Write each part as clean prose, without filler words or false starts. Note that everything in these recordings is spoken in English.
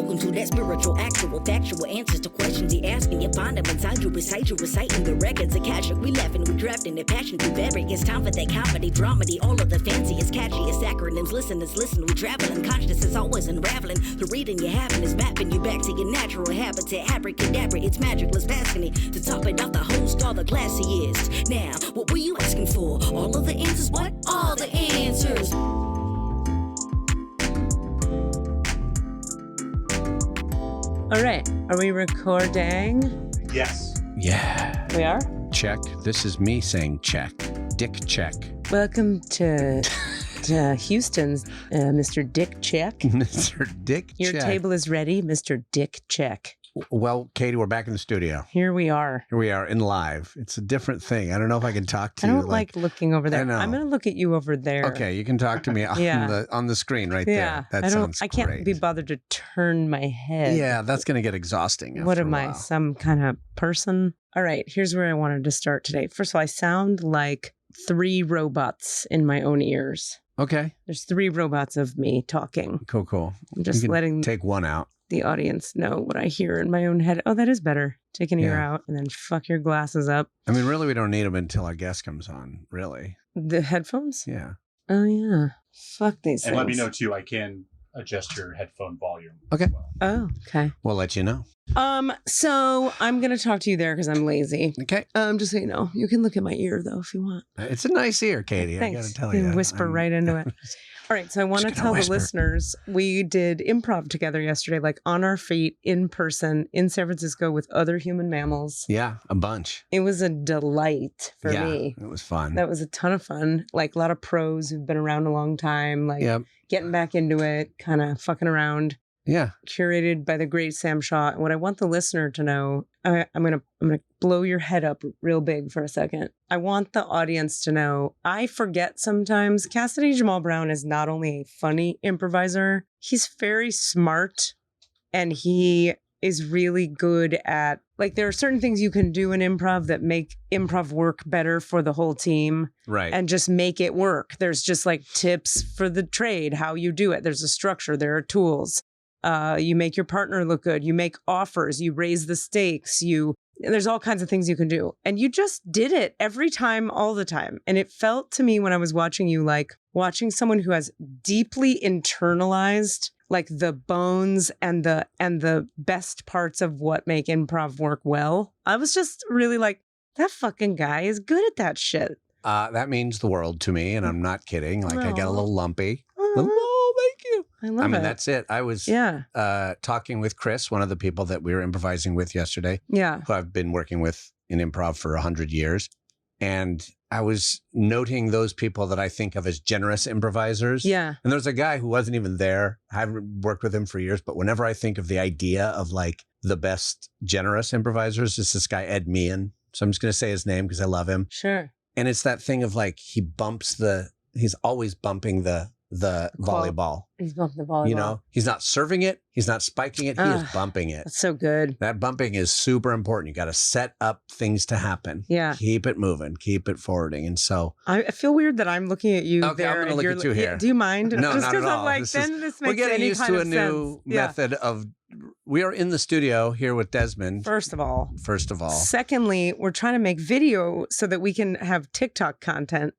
Welcome to that spiritual, actual, factual answers to questions you're asking. You find them inside you, recite you, reciting the records. Akashic, we laughing, we drafting the passion to vary. It's time for that comedy, dramedy, all of the fanciest, catchiest acronyms. Listeners, listen, we traveling. Conscious is always unraveling. The reading you're having is mapping you back to your natural habitat. Abracadabra, it's magicless, passing it. To top it off, the host, all the classiest. Now, what were you asking for? All of the answers? What? All the answers. All right. Are we recording? Yes. Yeah. We are? Check. This is me saying check. Dick check. Welcome to Houston's, Mr. Dick Check. Mr. Dick Your check. table is ready, Mr. Dick Check. Well, Katie, we're back in the studio. Here we are. Here we are in live. It's a different thing. I don't know if I can talk to I you. don't like looking over there. I know. I'm going to look at you over there. Okay, you can talk to me on the screen right Yeah. there. That sounds I can't great. be bothered to turn my head. Yeah, that's going to get exhausting. What after am a I, while. some kind of person? All right, here's where I wanted to start today. First of all, I sound like 3 robots in my own ears. Okay. There's 3 robots of me talking. Cool. I'm just You can letting take one out. the audience know what I hear in my own head. Oh, that is better. Take an ear Yeah. out and then fuck your glasses up. I mean, really, we don't need them until our guest comes on. Really. The headphones? Yeah. Oh, yeah. Fuck these And things. let me know too. I can adjust your headphone volume. Okay. As well. Oh, okay. We'll let you know. So I'm going to talk to you there because I'm lazy. Okay. Just so you know, you can look at my ear though if you want. It's a nice ear, Katie. I Thanks. got to tell You you. whisper right into it. All right, so I want to Just gonna tell the whisper. listeners, we did improv together yesterday, like on our feet, in person, in San Francisco with other human mammals. Yeah, a bunch. It was a delight for yeah, me. it was fun. That was a ton of fun. Like a lot of pros who've been around a long time, like Yep. getting back into it, kind of fucking around. Yeah. Curated by the great Shamszad. And what I want the listener to know, I'm gonna blow your head up real big for a second. I want the audience to know, I forget sometimes, Cassidy Jamal Brown is not only a funny improviser, he's very smart and he is really good at, like, there are certain things you can do in improv that make improv work better for the whole team. Right. And just make it work. There's just like tips for the trade, how you do it. There's a structure, there are tools. You make your partner look good. You make offers. You raise the stakes. There's all kinds of things you can do. And you just did it every time, all the time. And it felt to me when I was watching you like watching someone who has deeply internalized like the bones and the best parts of what make improv work well. I was just really like, that fucking guy is good at that shit. That means the world to me, and I'm not kidding. Like, I got a little lumpy. Oh, Thank you. I love it. That's it. I was talking with Chris, one of the people that we were improvising with yesterday, Yeah. who I've been working with in improv for 100 years. And I was noting those people that I think of as generous improvisers. Yeah. And there's a guy who wasn't even there. I haven't worked with him for years, but whenever I think of the idea of like the best generous improvisers, it's this guy, Ed Meehan. So I'm just going to say his name because I love him. Sure. And it's that thing of like, he's always bumping the volleyball. He's bumping the volleyball. You know, he's not serving it. He's not spiking it. He is bumping it. That's so good. That bumping is super important. You got to set up things to happen. Yeah. Keep it moving. Keep it forwarding. And so I feel weird that I'm looking at you Okay, there. I'm gonna and look you're at you yeah, here. do you mind? No, Just not at all. I'm like, This then is- this we're makes getting any used kind to a of new sense. Yeah. method of, we are in the studio here with Desmond. First of all. Secondly, we're trying to make video so that we can have TikTok content.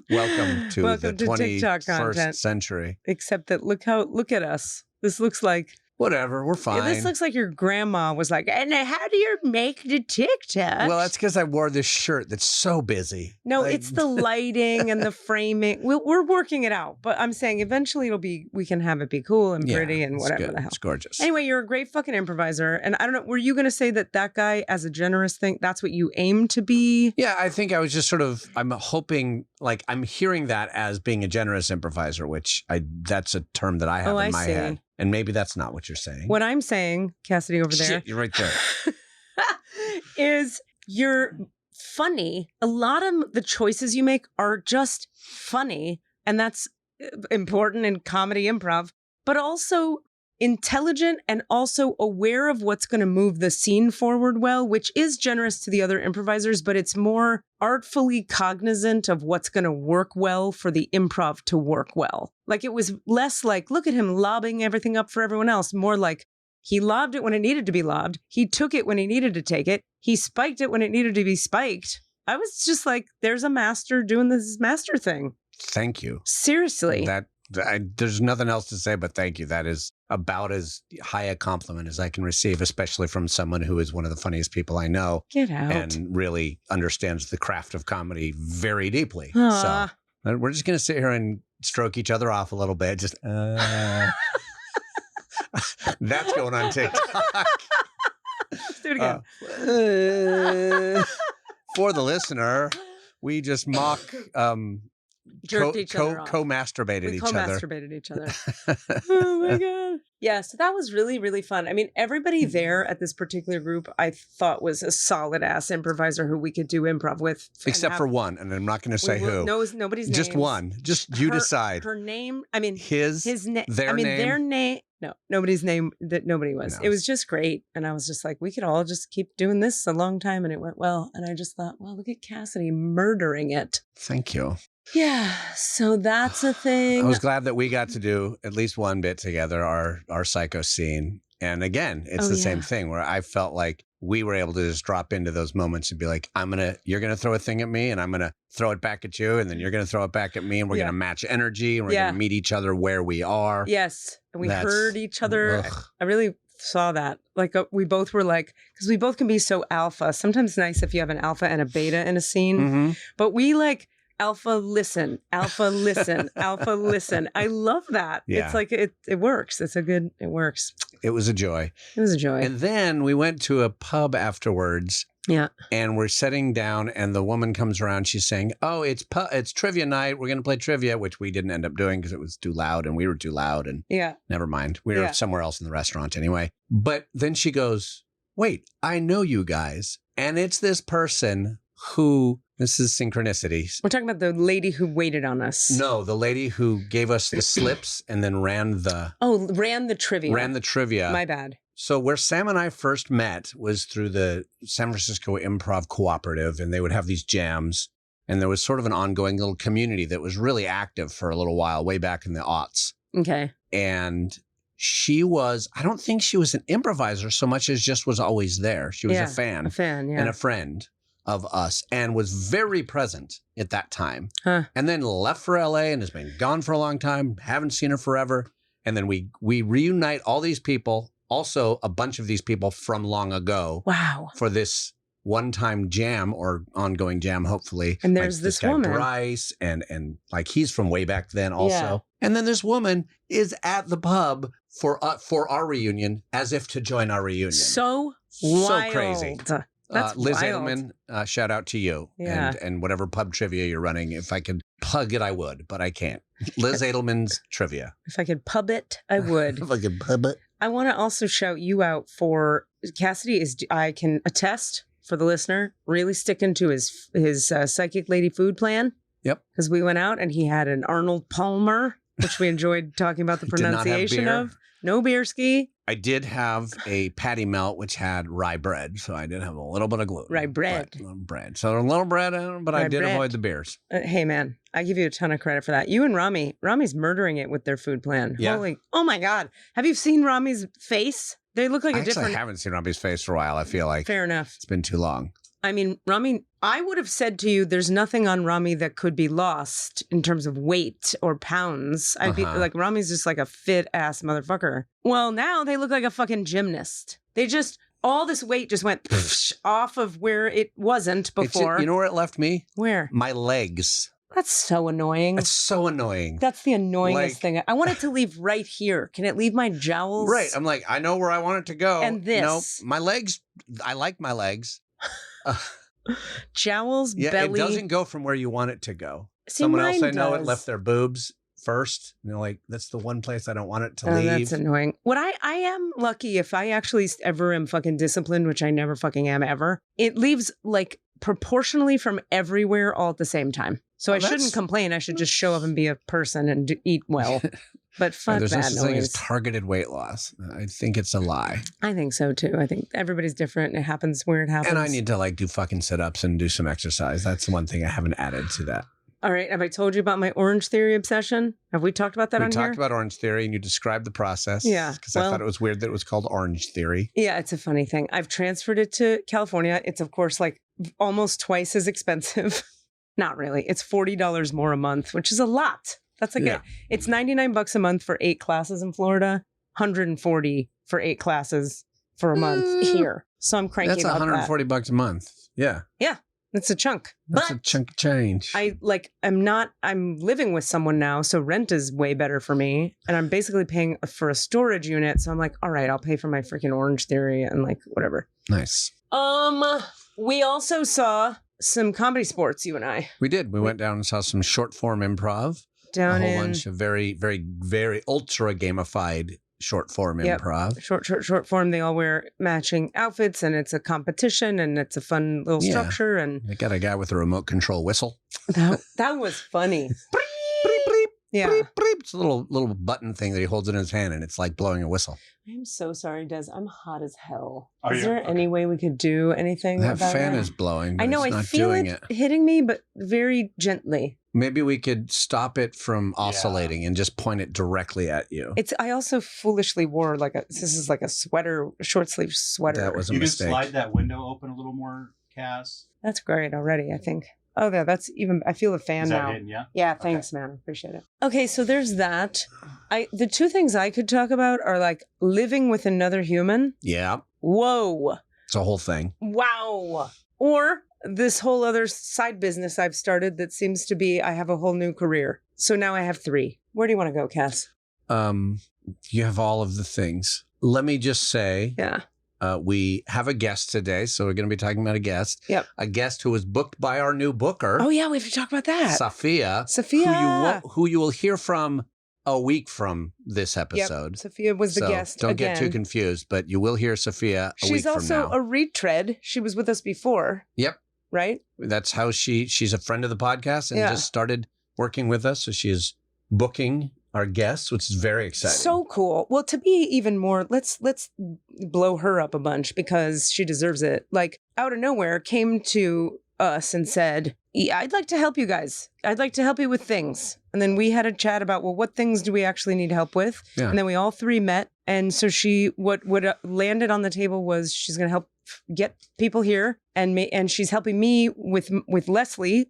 Welcome to Welcome the to TikTok 21st content. century. Except that look at us. This looks like Whatever, we're fine. this looks like your grandma was like, and how do you make the TikTok? Well, that's because I wore this shirt that's so busy. No, Like- it's the lighting and the framing. We're working it out, but I'm saying eventually we can have it be cool and Yeah, pretty and it's whatever good. the hell. It's gorgeous. Anyway, you're a great fucking improviser. And I don't know, were you going to say that guy as a generous thing, that's what you aim to be? Yeah, I think I was just I'm hoping, like, I'm hearing that as being a generous improviser, which that's a term that I have in my head. And maybe that's not what you're saying. What I'm saying, Cassidy over there, Shit, you're right there. is you're funny. A lot of the choices you make are just funny. And that's important in comedy improv. But also, intelligent and also aware of what's going to move the scene forward well, which is generous to the other improvisers, but it's more artfully cognizant of what's going to work well for the improv to work well. Like it was less like, look at him lobbing everything up for everyone else, more like he lobbed it when it needed to be lobbed. He took it when he needed to take it. He spiked it when it needed to be spiked. I was just like, there's a master doing this master thing. Thank you. Seriously. There's nothing else to say but thank you. That is about as high a compliment as I can receive, especially from someone who is one of the funniest people I know. Get out. And really understands the craft of comedy very deeply. Aww. So we're just going to sit here and stroke each other off a little bit. Just, that's going on TikTok. Let's do it again. For the listener, we just mock jerked each other off. Co-masturbated each other. Co-masturbated each other. Oh my God. Yeah, so that was really, really fun. I mean, everybody there at this particular group, I thought was a solid ass improviser who we could do improv with. Except for one, and I'm not going to say who. No, nobody's name. Just one. Just you decide. Her name, I mean, his name. I mean, their name. No, nobody's name that nobody was. No. It was just great. And I was just like, we could all just keep doing this a long time. And it went well. And I just thought, well, look at Cassidy murdering it. Thank you. Yeah. So that's a thing. I was glad that we got to do at least one bit together, our psycho scene. And again, it's the same thing where I felt like we were able to just drop into those moments and be like, you're going to throw a thing at me and I'm going to throw it back at you. And then you're going to throw it back at me and we're going to match energy and we're going to meet each other where we are. Yes. And we heard each other. I really saw that. Like we both were like, because we both can be so alpha. Sometimes it's nice if you have an alpha and a beta in a scene, mm-hmm. but we like, alpha listen, alpha listen, alpha listen. I love that. Yeah. It's like it works. It works. It was a joy. It was a joy. And then we went to a pub afterwards. Yeah. And we're sitting down and the woman comes around. She's saying, oh, it's trivia night. We're going to play trivia, which we didn't end up doing because it was too loud and we were too loud. And never mind. We were somewhere else in the restaurant anyway. But then she goes, wait, I know you guys. And it's this person who... This is synchronicity. We're talking about the lady who waited on us. No, the lady who gave us the slips and then ran the trivia. Ran the trivia. My bad. So where Sam and I first met was through the San Francisco Improv Cooperative, and they would have these jams. And there was sort of an ongoing little community that was really active for a little while, way back in the aughts. Okay. And I don't think she was an improviser so much as just was always there. She was a fan. And a friend of us and was very present at that time. Huh. And then left for LA and has been gone for a long time. Haven't seen her forever. And then we reunite all these people, also a bunch of these people from long ago. Wow. For this one-time jam or ongoing jam, hopefully. And there's like this guy, woman. Bryce, and like he's from way back then also. Yeah. And then this woman is at the pub for our reunion as if to join our reunion. So wild. Crazy. That's Liz wild. Edelman, shout out to you. Yeah. And whatever pub trivia you're running. If I could plug it, I would, but I can't. Liz Edelman's trivia. If I could pub it, I would. If I could pub it. I want to also shout you out for Cassidy I can attest for the listener, really sticking to his psychic lady food plan. Yep. Because we went out and he had an Arnold Palmer, which we enjoyed talking about the pronunciation of. No beer ski. I did have a patty melt, which had rye bread. So I did have a little bit of gluten. Rye bread. So a little bread, but rye I did bread. avoid the beers. Hey, man, I give you a ton of credit for that. You and Rami's murdering it with their food plan. Yeah. Oh my God. Have you seen Rami's face? They look like a different... I haven't seen Rami's face for a while. I feel like... Fair enough. It's been too long. I mean, Rami, I would have said to you, there's nothing on Rami that could be lost in terms of weight or pounds. I'd be like, Rami's just like a fit ass motherfucker. Well, now they look like a fucking gymnast. All this weight just went off of where it wasn't before. You know where it left me? Where? My legs. That's so annoying. That's so annoying. That's the annoyingest thing. I want it to leave right here. Can it leave my jowls? Right. I'm like, I know where I want it to go. And this. No, my legs, I like my legs. Jowls, belly. It doesn't go from where you want it to go. See, Someone else I know does. it left their boobs first. You know, like that's the one place I don't want it to leave. That's annoying. What I am lucky if I actually ever am fucking disciplined, which I never fucking am ever. It leaves like proportionally from everywhere all at the same time. So I shouldn't complain. I should just show up and be a person and eat well. But fuck There's no that such thing as noise. targeted weight loss. I think it's a lie. I think so too. I think everybody's different and it happens where it happens. And I need to like do fucking sit-ups and do some exercise. That's the one thing I haven't added to that. All right. Have I told you about my Orange Theory obsession? Have we talked about that on here? We talked about Orange Theory and you described the process. Yeah. Because I thought it was weird that it was called Orange Theory. Yeah, it's a funny thing. I've transferred it to California. It's, of course, like almost twice as expensive. Not really. It's $40 more a month, which is a lot. That's like it's $99 a month for 8 classes in Florida, $140 for 8 classes for a month here. So I'm cranky That's about that. $140 a month. Yeah. Yeah. It's a chunk. That's a chunk of change. I'm living with someone now, so rent is way better for me. And I'm basically paying for a storage unit. So I'm like, all right, I'll pay for my freaking Orange Theory and like whatever. Nice. We also saw some comedy sports, you and I. We did. We went down and saw some short form improv. A whole bunch of very, very, very ultra gamified short form improv. Short form. They all wear matching outfits and it's a competition and it's a fun little structure. And they got a guy with a remote control whistle. That was funny. Bleep, bleep, yeah. bleep, bleep. It's a little button thing that he holds in his hand and it's like blowing a whistle. I'm so sorry, Des. I'm hot as hell. Oh, is there any way we could do anything that about fan that? is blowing, but I know. it's I not feel doing it hitting me, but very gently. Maybe we could stop it from oscillating and just point it directly at you. I also foolishly wore this is like a sweater, a short sleeve sweater. That was a You mistake. can slide that window open a little more, Cass. That's great already, I think. Oh, yeah, that's even, I feel a fan Is that now. hitting, yeah? Yeah, thanks, man. Appreciate it. Okay, so there's that. The 2 things I could talk about are like living with another human. Yeah. Whoa. It's a whole thing. Wow. Or this whole other side business I've started that seems to be, I have a whole new career. So now I have 3. Where do you want to go, Cass? You have all of the things. Let me just say, we have a guest today, so we're going to be talking about a guest. Yep. A guest who was booked by our new booker. Oh, yeah, we have to talk about that. Sophia. Who you will hear from a week from this episode. Yep. Sophia was the guest Don't again. get too confused, but you will hear Sophia a week from now. She's also a retread. She was with us before. Yep. Right? That's how she's a friend of the podcast and just started working with us. So she is booking our guests, which is very exciting. So cool. Well, to be even more, let's blow her up a bunch because she deserves it. Like out of nowhere came to us and said, I'd like to help you guys. I'd like to help you with things. And then we had a chat about, well, what things do we actually need help with? Yeah. And then we all 3 met. And so what landed on the table was she's going to help get people here and she's helping me with Leslie,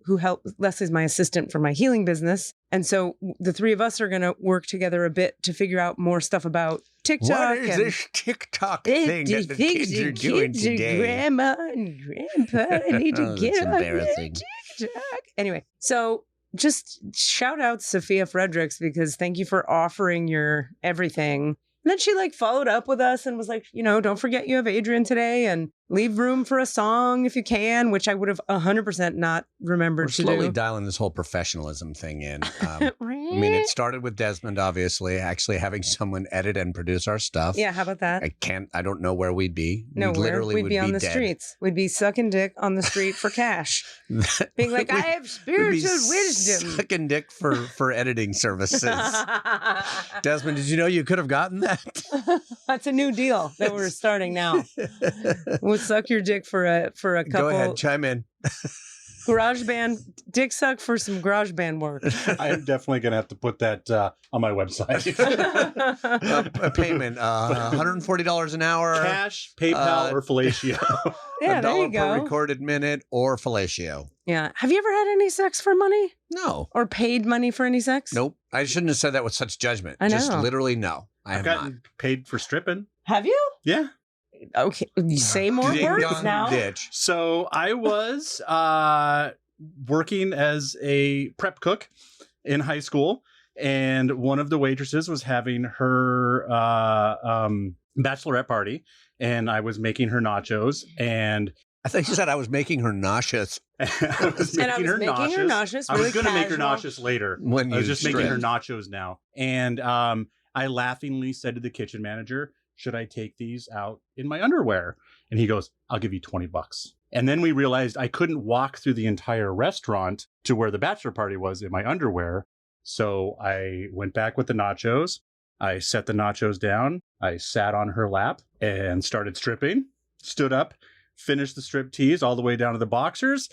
Leslie's my assistant for my healing business. And so the 3 of us are going to work together a bit to figure out more stuff about TikTok. What is this TikTok thing that the kids are doing today? Grandma and grandpa need to get on embarrassing. TikTok. Anyway, so just shout out Sophia Fredericks because thank you for offering your everything. And then she followed up with us and was like, don't forget you have Adrienne today and leave room for a song if you can, which I would have 100% not remembered to do. We're slowly dialing this whole professionalism thing in. I mean, it started with Desmond, obviously, actually having someone edit and produce our stuff. Yeah, how about that? I don't know where we'd be. Nowhere. We'd be on the dead. Streets. We'd be sucking dick on the street for cash. Being like, I have spiritual wisdom. Sucking dick for editing services. Desmond, did you know you could have gotten that? That's a new deal that we're starting now. We'll suck your dick for a couple. Go ahead, chime in. Garage band, dick suck for some garage band work. I'm definitely going to have to put that on my website. A payment, $140 an hour. Cash, PayPal, or fellatio. Yeah, there you $1 go. per recorded minute or fellatio. Yeah. Have you ever had any sex for money? No. Or paid money for any sex? Nope. I shouldn't have said that with such judgment. I know. Just literally no. I've gotten paid for stripping. Have you? Yeah. Okay. You say more words now. Ditch. So I was working as a prep cook in high school, and one of the waitresses was having her bachelorette party, and I was making her nachos, and I think you said I was making her nauseous. I was making her nauseous. I was going to make her nauseous later. When I was just stripped. making her nachos now. And I laughingly said to the kitchen manager, should I take these out in my underwear? And he goes, I'll give you $20. And then we realized I couldn't walk through the entire restaurant to where the bachelor party was in my underwear. So I went back with the nachos. I set the nachos down. I sat on her lap and started stripping, stood up, finished the strip tease all the way down to the boxers.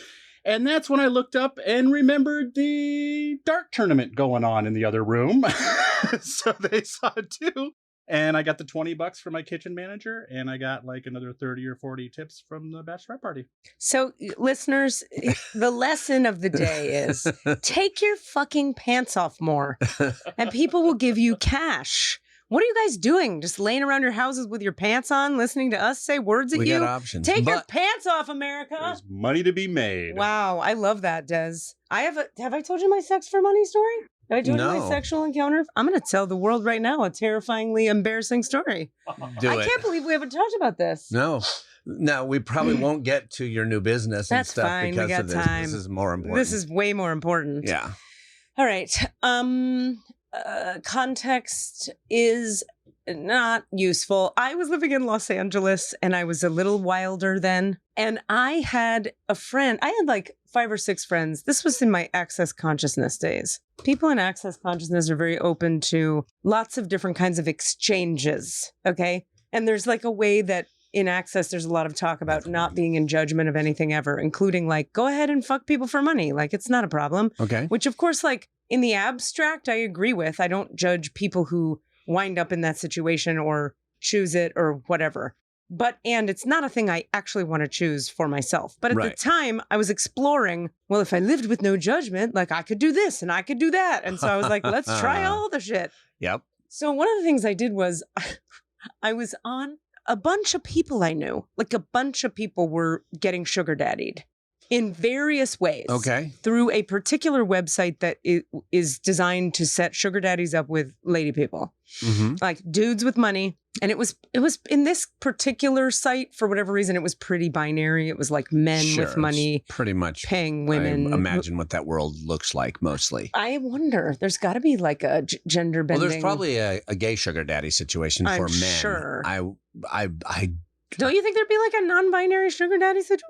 And that's when I looked up and remembered the dart tournament going on in the other room. So they saw it too. And I got the $20 from my kitchen manager, and I got like another 30 or 40 tips from the bachelorette party. So, listeners, the lesson of the day is take your fucking pants off more, and people will give you cash. What are you guys doing? Just laying around your houses with your pants on, listening to us say words at you? We got options. Take your pants off, America. There's money to be made. Wow, I love that, Des. Have I told you my sex for money story? Have I told you my sexual encounter? I'm going to tell the world right now a terrifyingly embarrassing story. I can't believe we haven't talked about this. No, we probably won't get to your new business and stuff fine. because we got of this. Time. This is more important. This is way more important. Yeah. All right. Context is not useful. I was living in Los Angeles and I was a little wilder then. And I had a friend. I had like 5 or 6 friends. This was in my Access Consciousness days. People in Access Consciousness are very open to lots of different kinds of exchanges. Okay. And there's like a way that in Access, there's a lot of talk about not being in judgment of anything ever, including like, go ahead and fuck people for money. Like, it's not a problem. Okay. Which, of course, like in the abstract, I agree with. I don't judge people who wind up in that situation or choose it or whatever. And it's not a thing I actually want to choose for myself. But at the time, I was exploring, well, if I lived with no judgment, like I could do this and I could do that. And so I was like, let's try all the shit. Yep. So one of the things I did was I was on a bunch of people I knew. Like a bunch of people were getting sugar daddied in various ways. Okay. Through a particular website that is designed to set sugar daddies up with lady people. Mm-hmm. Like dudes with money. And it was in this particular site, for whatever reason, it was pretty binary. It was like men with money pretty much paying women. I imagine what that world looks like mostly. I wonder, there's got to be like a gender bending. Well, there's probably a gay sugar daddy situation for men. Sure. I don't you think there'd be like a non-binary sugar daddy situation?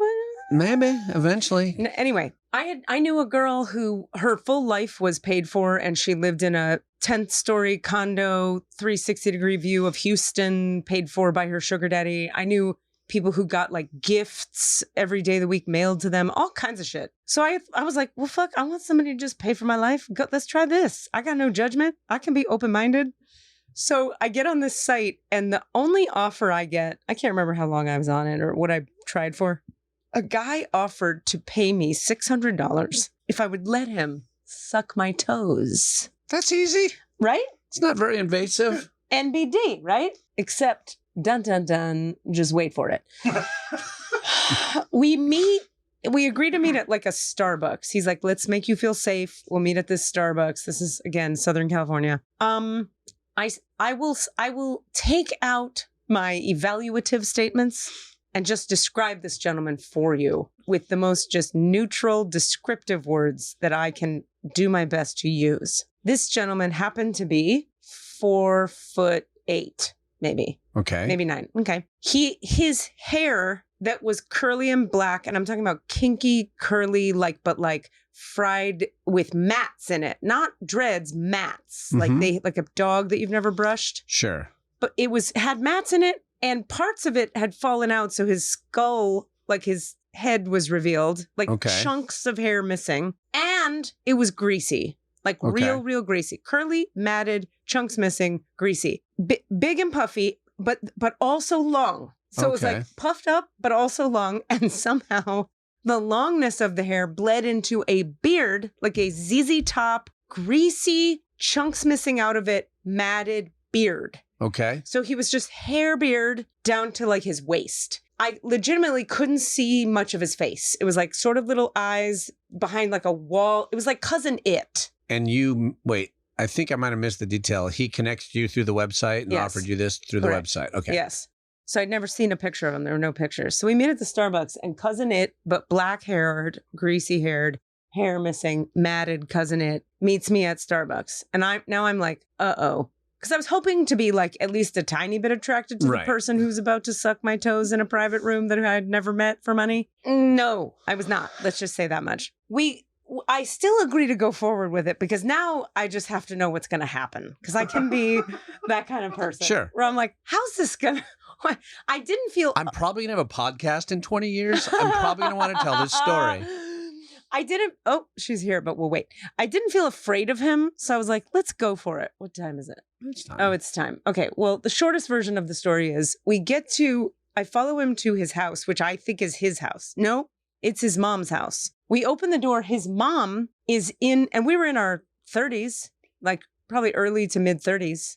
Maybe eventually. Anyway, I knew a girl who her full life was paid for, and she lived in a 10th story condo, 360-degree view of Houston, paid for by her sugar daddy. I knew people who got like gifts every day of the week mailed to them, all kinds of shit. So I was like, well, fuck, I want somebody to just pay for my life. Let's try this. I got no judgment. I can be open-minded. So I get on this site, and the only offer I get, I can't remember how long I was on it or what I tried for. A guy offered to pay me $600 if I would let him suck my toes. That's easy. Right? It's not very invasive. NBD, right? Except, dun, dun, dun, just wait for it. We agree to meet at like a Starbucks. He's like, let's make you feel safe. We'll meet at this Starbucks. This is, again, Southern California. I will take out my evaluative statements and just describe this gentleman for you with the most just neutral, descriptive words that I can do my best to use. This gentleman happened to be 4'8", maybe. Okay. Maybe 9. Okay. His hair that was curly and black, and I'm talking about kinky, curly, but fried with mats in it. Not dreads, mats. Mm-hmm. Like a dog that you've never brushed. Sure. But it had mats in it, and parts of it had fallen out, so his skull, like his head was revealed, chunks of hair missing, and it was greasy. Real greasy. Curly, matted, chunks missing, greasy. Big and puffy, but also long. So it was like puffed up, but also long. And somehow the longness of the hair bled into a beard, like a ZZ Top, greasy, chunks missing out of it, matted beard. Okay. So he was just hair beard down to like his waist. I legitimately couldn't see much of his face. It was like sort of little eyes behind like a wall. It was like Cousin It. And wait, I think I might have missed the detail. He connected you through the website and offered you this through the website. Okay. Yes. So I'd never seen a picture of him. There were no pictures. So we meet at the Starbucks, and Cousin It, but black-haired, greasy-haired, hair missing, matted Cousin It meets me at Starbucks. And I'm like, uh-oh. Because I was hoping to be like at least a tiny bit attracted to the person who's about to suck my toes in a private room that I had never met for money. No, I was not. Let's just say that much. We I still agree to go forward with it because now I just have to know what's going to happen because I can be that kind of person. Sure. Where I'm like, how's this going to... I didn't feel... I'm probably going to have a podcast in 20 years. I'm probably going to want to tell this story. I didn't... Oh, she's here, but we'll wait. I didn't feel afraid of him. So I was like, let's go for it. What time is it? It's time. Oh, it's time. Okay. Well, the shortest version of the story is I follow him to his house, which I think is his house. No, it's his mom's house. We open the door. His mom is in, and we were in our 30s, like probably early to mid 30s.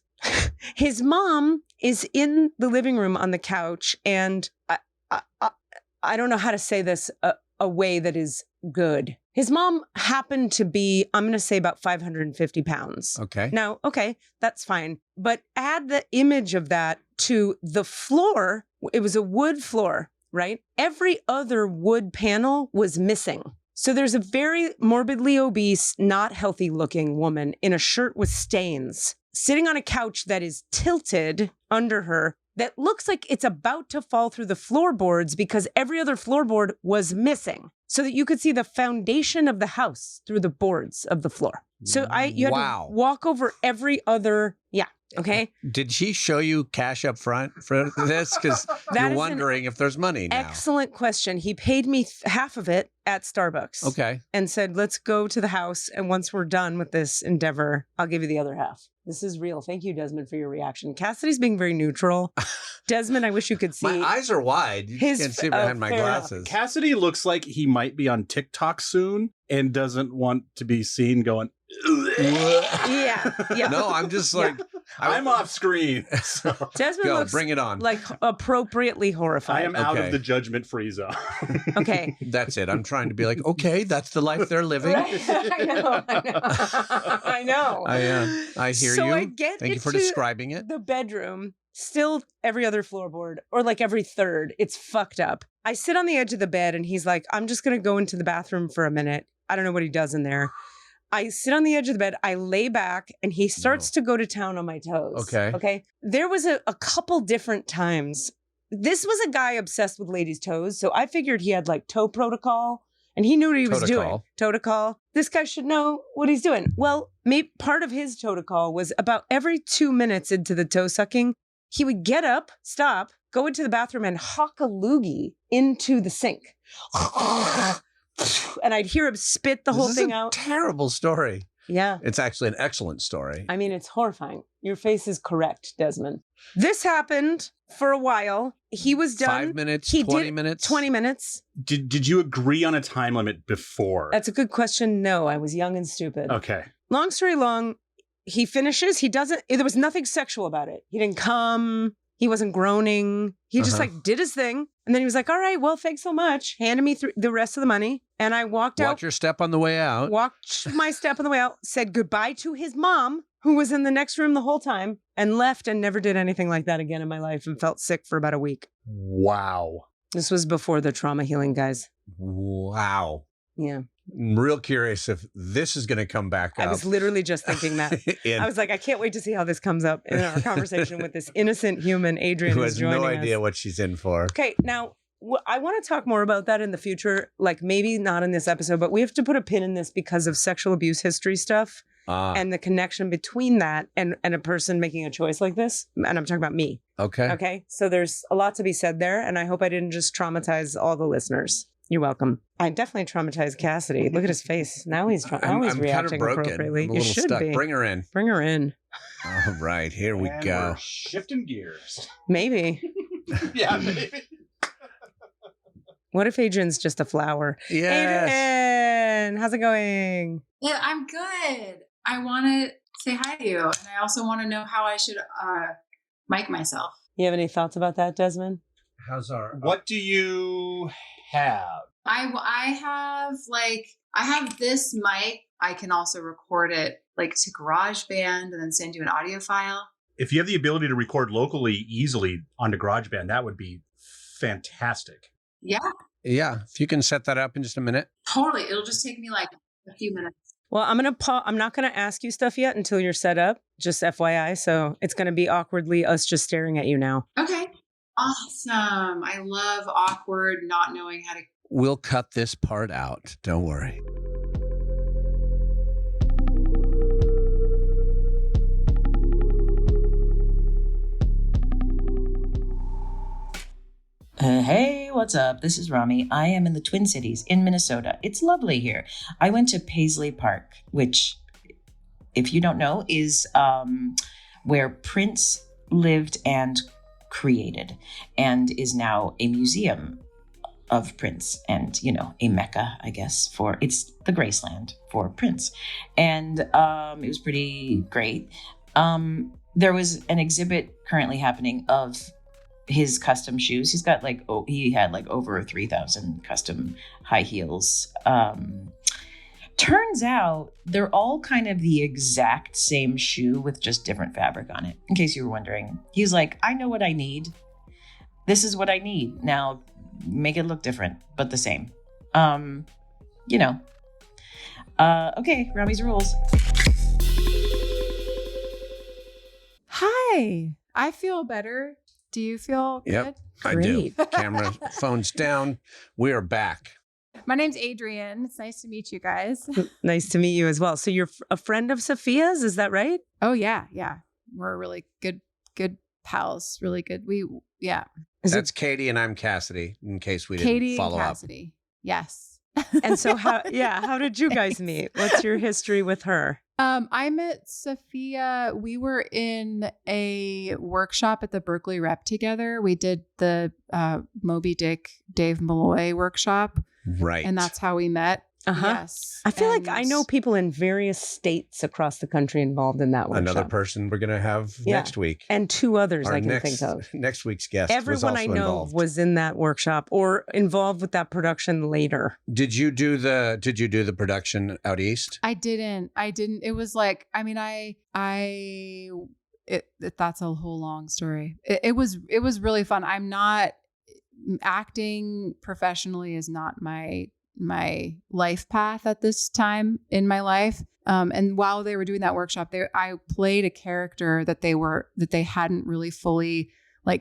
His mom is in the living room on the couch. And I don't know how to say this a way that is good. His mom happened to be, I'm going to say about 550 pounds. Okay. Now, okay, that's fine. But add the image of that to the floor. It was a wood floor, right? Every other wood panel was missing. So there's a very morbidly obese, not healthy looking woman in a shirt with stains sitting on a couch that is tilted under her that looks like it's about to fall through the floorboards because every other floorboard was missing so that you could see the foundation of the house through the boards of the floor. So you had to walk over every other, okay. Did she show you cash up front for this? Because you're wondering if there's money now. Excellent question. He paid me half of it at Starbucks. Okay. And said, let's go to the house. And once we're done with this endeavor, I'll give you the other half. This is real. Thank you, Desmond, for your reaction. Cassidy's being very neutral. Desmond, I wish you could see. My eyes are wide. You can't see behind my glasses. Enough. Cassidy looks like he might be on TikTok soon and doesn't want to be seen going, yeah. No, I'm just like... I'm off screen. So. Desmond looks bring it on. Like appropriately horrified. I am out of the judgment-free zone. Okay. That's it. I'm trying to be like, okay, that's the life they're living. Right? I know. I hear so you. I get Thank you for describing it. The bedroom, still every other floorboard, or like every third. It's fucked up. I sit on the edge of the bed and he's like, I'm just going to go into the bathroom for a minute. I don't know what he does in there. I sit on the edge of the bed, I lay back, and he starts to go to town on my toes. Okay. There was a couple different times. This was a guy obsessed with ladies' toes, so I figured he had like toe protocol, and he knew what he was doing. Protocol. This guy should know what he's doing. Well, maybe part of his protocol was about every 2 minutes into the toe sucking, he would get up, stop, go into the bathroom, and hawk a loogie into the sink. And I'd hear him spit the whole thing out. Terrible story. Yeah. It's actually an excellent story. I mean, it's horrifying. Your face is correct, Desmond. This happened for a while. He was done. 5 minutes, 20 minutes? 20 minutes. Did you agree on a time limit before? That's a good question. No, I was young and stupid. Okay. Long story long, he finishes. He doesn't, there was nothing sexual about it. He didn't come. He wasn't groaning. He just like did his thing. And then he was like, all right, well, thanks so much. Handed me the rest of the money. And I walked out. Watch your step on the way out. Walked my step on the way out. Said goodbye to his mom, who was in the next room the whole time. And left and never did anything like that again in my life. And felt sick for about a week. Wow. This was before the trauma healing, guys. Wow. Yeah. I'm real curious if this is going to come back up. I was literally just thinking that. I was like, I can't wait to see how this comes up in our conversation with this innocent human, Adrienne, who has no us. idea what she's in for. Okay, now, I want to talk more about that in the future, like maybe not in this episode, but we have to put a pin in this because of sexual abuse history stuff and the connection between that and a person making a choice like this. And I'm talking about me. Okay. Okay, so there's a lot to be said there, and I hope I didn't just traumatize all the listeners. You're welcome. I definitely traumatized Cassidy. Look at his face. Now he's reacting kind of broken. appropriately. I'm a little you should stuck. be. Bring her in. Bring her in. All right, here we go. We're shifting gears. Maybe. Yeah, maybe. What if Adrienne's just a flower? Yes. Adrienne, how's it going? Yeah, I'm good. I want to say hi to you, and I also want to know how I should mic myself. You have any thoughts about that, Desmond? What do you have? I have this mic. I can also record it like to GarageBand and then send you an audio file. If you have the ability to record locally easily onto GarageBand, that would be fantastic. Yeah. Yeah. If you can set that up in just a minute. Totally. It'll just take me like a few minutes. Well, I'm not gonna ask you stuff yet until you're set up. Just FYI. So it's gonna be awkwardly us just staring at you now. Okay. Awesome. I love awkward, not knowing how to. We'll cut this part out. Don't worry. Hey, what's up? This is Rami. I am in the Twin Cities in Minnesota. It's lovely here. I went to Paisley Park, which, if you don't know, is where Prince lived and created, and is now a museum of Prince and, a Mecca, I guess, it's the Graceland for Prince. And it was pretty great. There was an exhibit currently happening of his custom shoes. He's got he had over 3,000 custom high heels. Turns out they're all kind of the exact same shoe with just different fabric on it, in case you were wondering. He's like, I know what I need. This is what I need. Now make it look different, but the same. Okay, Rami's rules. Hi, I feel better. Do you feel good? Yep, I do. Camera, phone's down. We are back. My name's Adrienne. It's nice to meet you guys. Nice to meet you as well. So you're a friend of Sophia's, is that right? Oh yeah. We're really good pals. Really good. That's Katie and I'm Cassidy, in case we didn't follow up. Cassidy. Yes. And so how did you guys meet? What's your history with her? I met Sophia. We were in a workshop at the Berkeley Rep together. We did the Moby Dick, Dave Malloy workshop. Right. And that's how we met. Yes. I feel like I know people in various states across the country involved in that workshop. Another person we're going to have next week. And two others I can think of. Next week's guest Everyone was also I know involved. was in that workshop or involved with that production later. Did you do the production out east? I didn't. It was like, that's a whole long story. It was really fun. I'm not acting professionally is not my life path at this time in my life. And while they were doing that workshop, I played a character that they hadn't really fully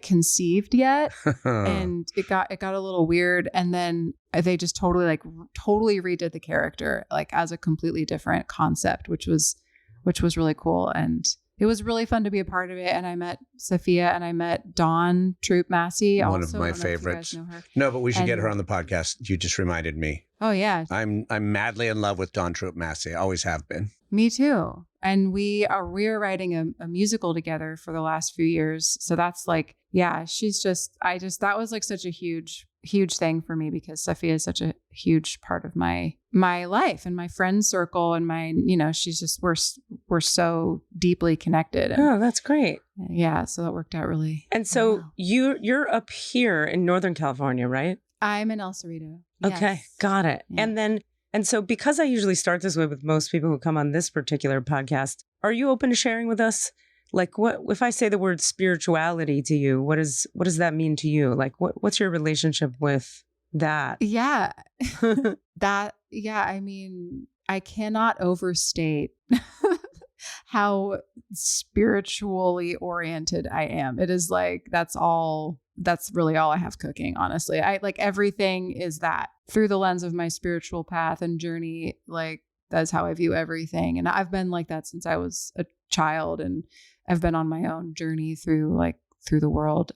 conceived yet. And it got a little weird. And then they just totally redid the character, as a completely different concept, which was really cool. And it was really fun to be a part of it. And I met Sophia and I met Dawn Troop Massey. One of my favorites. No, but we should get her on the podcast. You just reminded me. Oh yeah. I'm madly in love with Dawn Troop Massey. Always have been. Me too. And we're writing a musical together for the last few years. So that's that was such a huge thing for me because Sophia is such a huge part of my life and my friend circle and she's just, we're so deeply connected. Oh, that's great. Yeah. So that worked out really. And so you're up here in Northern California, right? I'm in El Cerrito. Okay. Yes. Got it. Yeah. And so because I usually start this way with most people who come on this particular podcast, are you open to sharing with us? What if I say the word spirituality to you, what does that mean to you? What's your relationship with that? Yeah. I cannot overstate how spiritually oriented I am. It is that's really all I have cooking, honestly. Everything is that through the lens of my spiritual path and journey. That's how I view everything. And I've been like that since I was a child, and I've been on my own journey through the world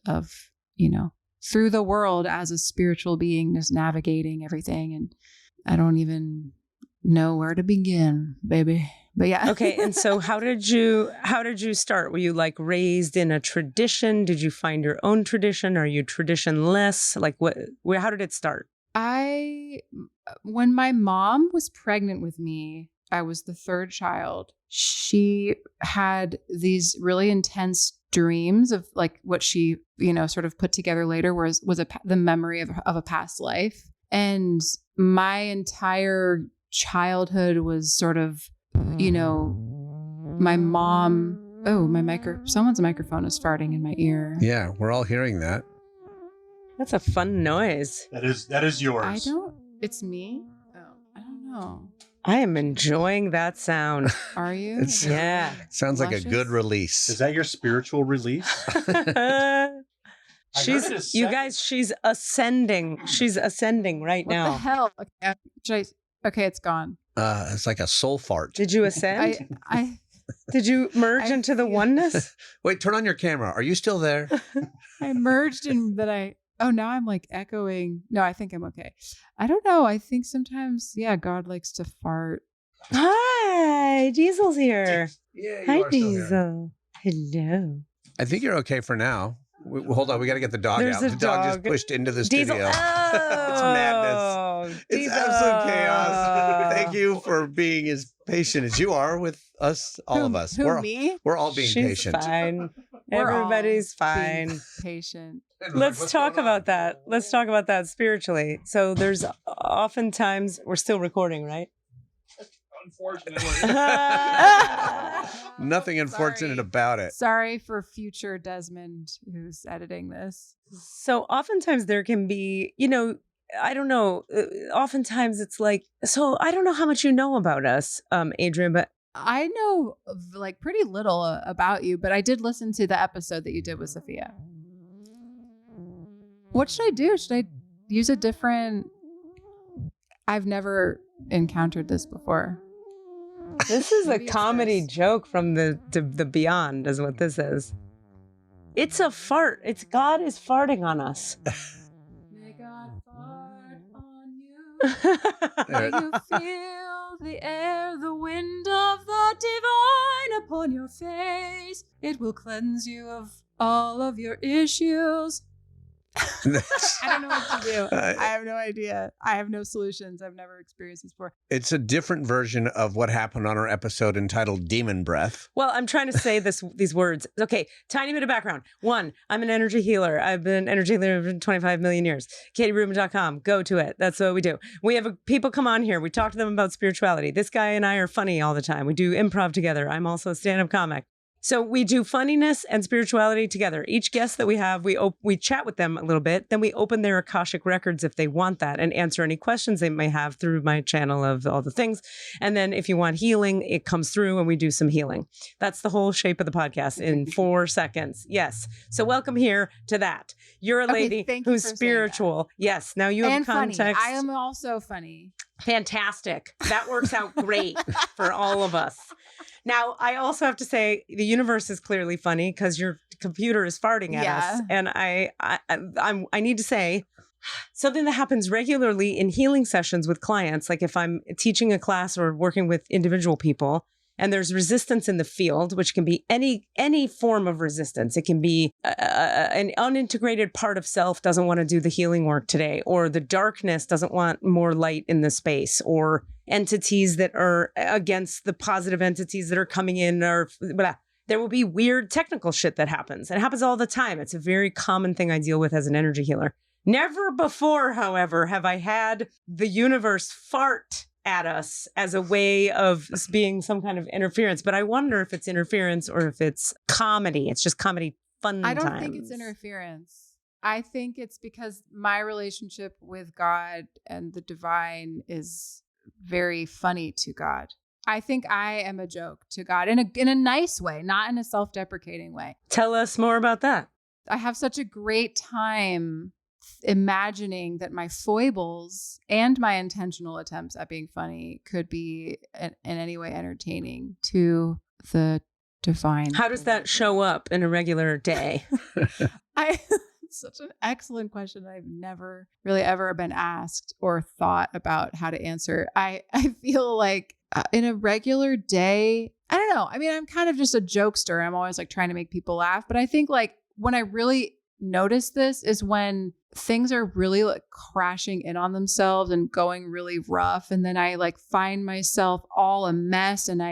as a spiritual being, just navigating everything. And I don't even know where to begin, baby. But yeah. Okay. And so how did you start? Were you raised in a tradition? Did you find your own tradition? Are you traditionless? How did it start? When my mom was pregnant with me, I was the third child. She had these really intense dreams of what she, sort of put together later was the memory of a past life. And my entire childhood was sort of, my mom, someone's microphone is farting in my ear. Yeah, we're all hearing that. That's a fun noise. That is yours. It's me? Oh, I don't know. I am enjoying that sound. Are you? Yeah. Sounds like a good release. Is that your spiritual release? She's ascending. She's ascending right now. What the hell? Okay, it's gone. It's like a soul fart. Did you ascend? Did you merge into the oneness? Wait, turn on your camera. Are you still there? I merged in that Oh, now I'm like echoing. No, I think I'm okay. I don't know. I think sometimes, God likes to fart. Hi, Diesel's here. Yeah, Hi, Diesel. Hello. I think you're okay for now. Hold on, we got to get the dog out. The dog just pushed into the Diesel. studio. Oh, It's madness. It's Diesel. absolute chaos. Thank you for being as patient as you are with us, all of us. Me? We're all being She's patient. Fine. We're all Everybody's being fine. patient. Let's talk about that. Let's talk about that spiritually. So there's oftentimes, we're still recording, right? Unfortunately. Nothing unfortunate about it. Sorry for future Desmond who's editing this. So oftentimes there can be, I don't know. Oftentimes it's like, so I don't know how much you know about us, Adrienne, but I know like pretty little about you, but I did listen to the episode that you did with Sophia. What should I do? Should I use a different... I've never encountered this before. this is a comedy joke from the beyond is what this is. It's a fart. It's God is farting on us. May God fart on you. May you feel the air, the wind of the divine upon your face. It will cleanse you of all of your issues. I don't know what to do. I have no idea. I have no solutions. I've never experienced this before. It's a different version of what happened on our episode entitled Demon Breath. Well, I'm trying to say these words. Okay, tiny bit of background. 1, I'm an energy healer. I've been an energy healer for 25 million years. KatieRubin.com. Go to it. That's what we do. We have people come on here. We talk to them about spirituality. This guy and I are funny all the time. We do improv together. I'm also a stand-up comic. So we do funniness and spirituality together. Each guest that we have, we chat with them a little bit. Then we open their Akashic Records if they want that and answer any questions they may have through my channel of all the things. And then if you want healing, it comes through and we do some healing. That's the whole shape of the podcast in 4 seconds. Yes. So welcome here to that. You're a lady who's spiritual. Yes. Now you have and context. Funny. I am also funny. Fantastic. That works out great for all of us. Now, I also have to say the universe is clearly funny because your computer is farting at us. And I need to say something that happens regularly in healing sessions with clients, like if I'm teaching a class or working with individual people, and there's resistance in the field, which can be any form of resistance. It can be an unintegrated part of self doesn't want to do the healing work today, or the darkness doesn't want more light in the space, or entities that are against the positive entities that are coming in, or blah. There will be weird technical shit that happens. It happens all the time. It's a very common thing I deal with as an energy healer. Never before, however, have I had the universe fart at us as a way of being some kind of interference. But I wonder if it's interference or if it's comedy. It's just comedy fun I don't times. think it's interference. I think it's because my relationship with God and the divine is very funny to God. I think I am a joke to God in a nice way, not in a self-deprecating way. Tell us more about that. I have such a great time imagining that my foibles and my intentional attempts at being funny could be in any way entertaining to the divine. How does that show up in a regular day? Such an excellent question. I've never really ever been asked or thought about how to answer. I feel like in a regular day, I don't know. I mean, I'm kind of just a jokester. I'm always like trying to make people laugh. But I think like when I really notice this is when things are really like crashing in on themselves and going really rough. And then I like find myself all a mess. And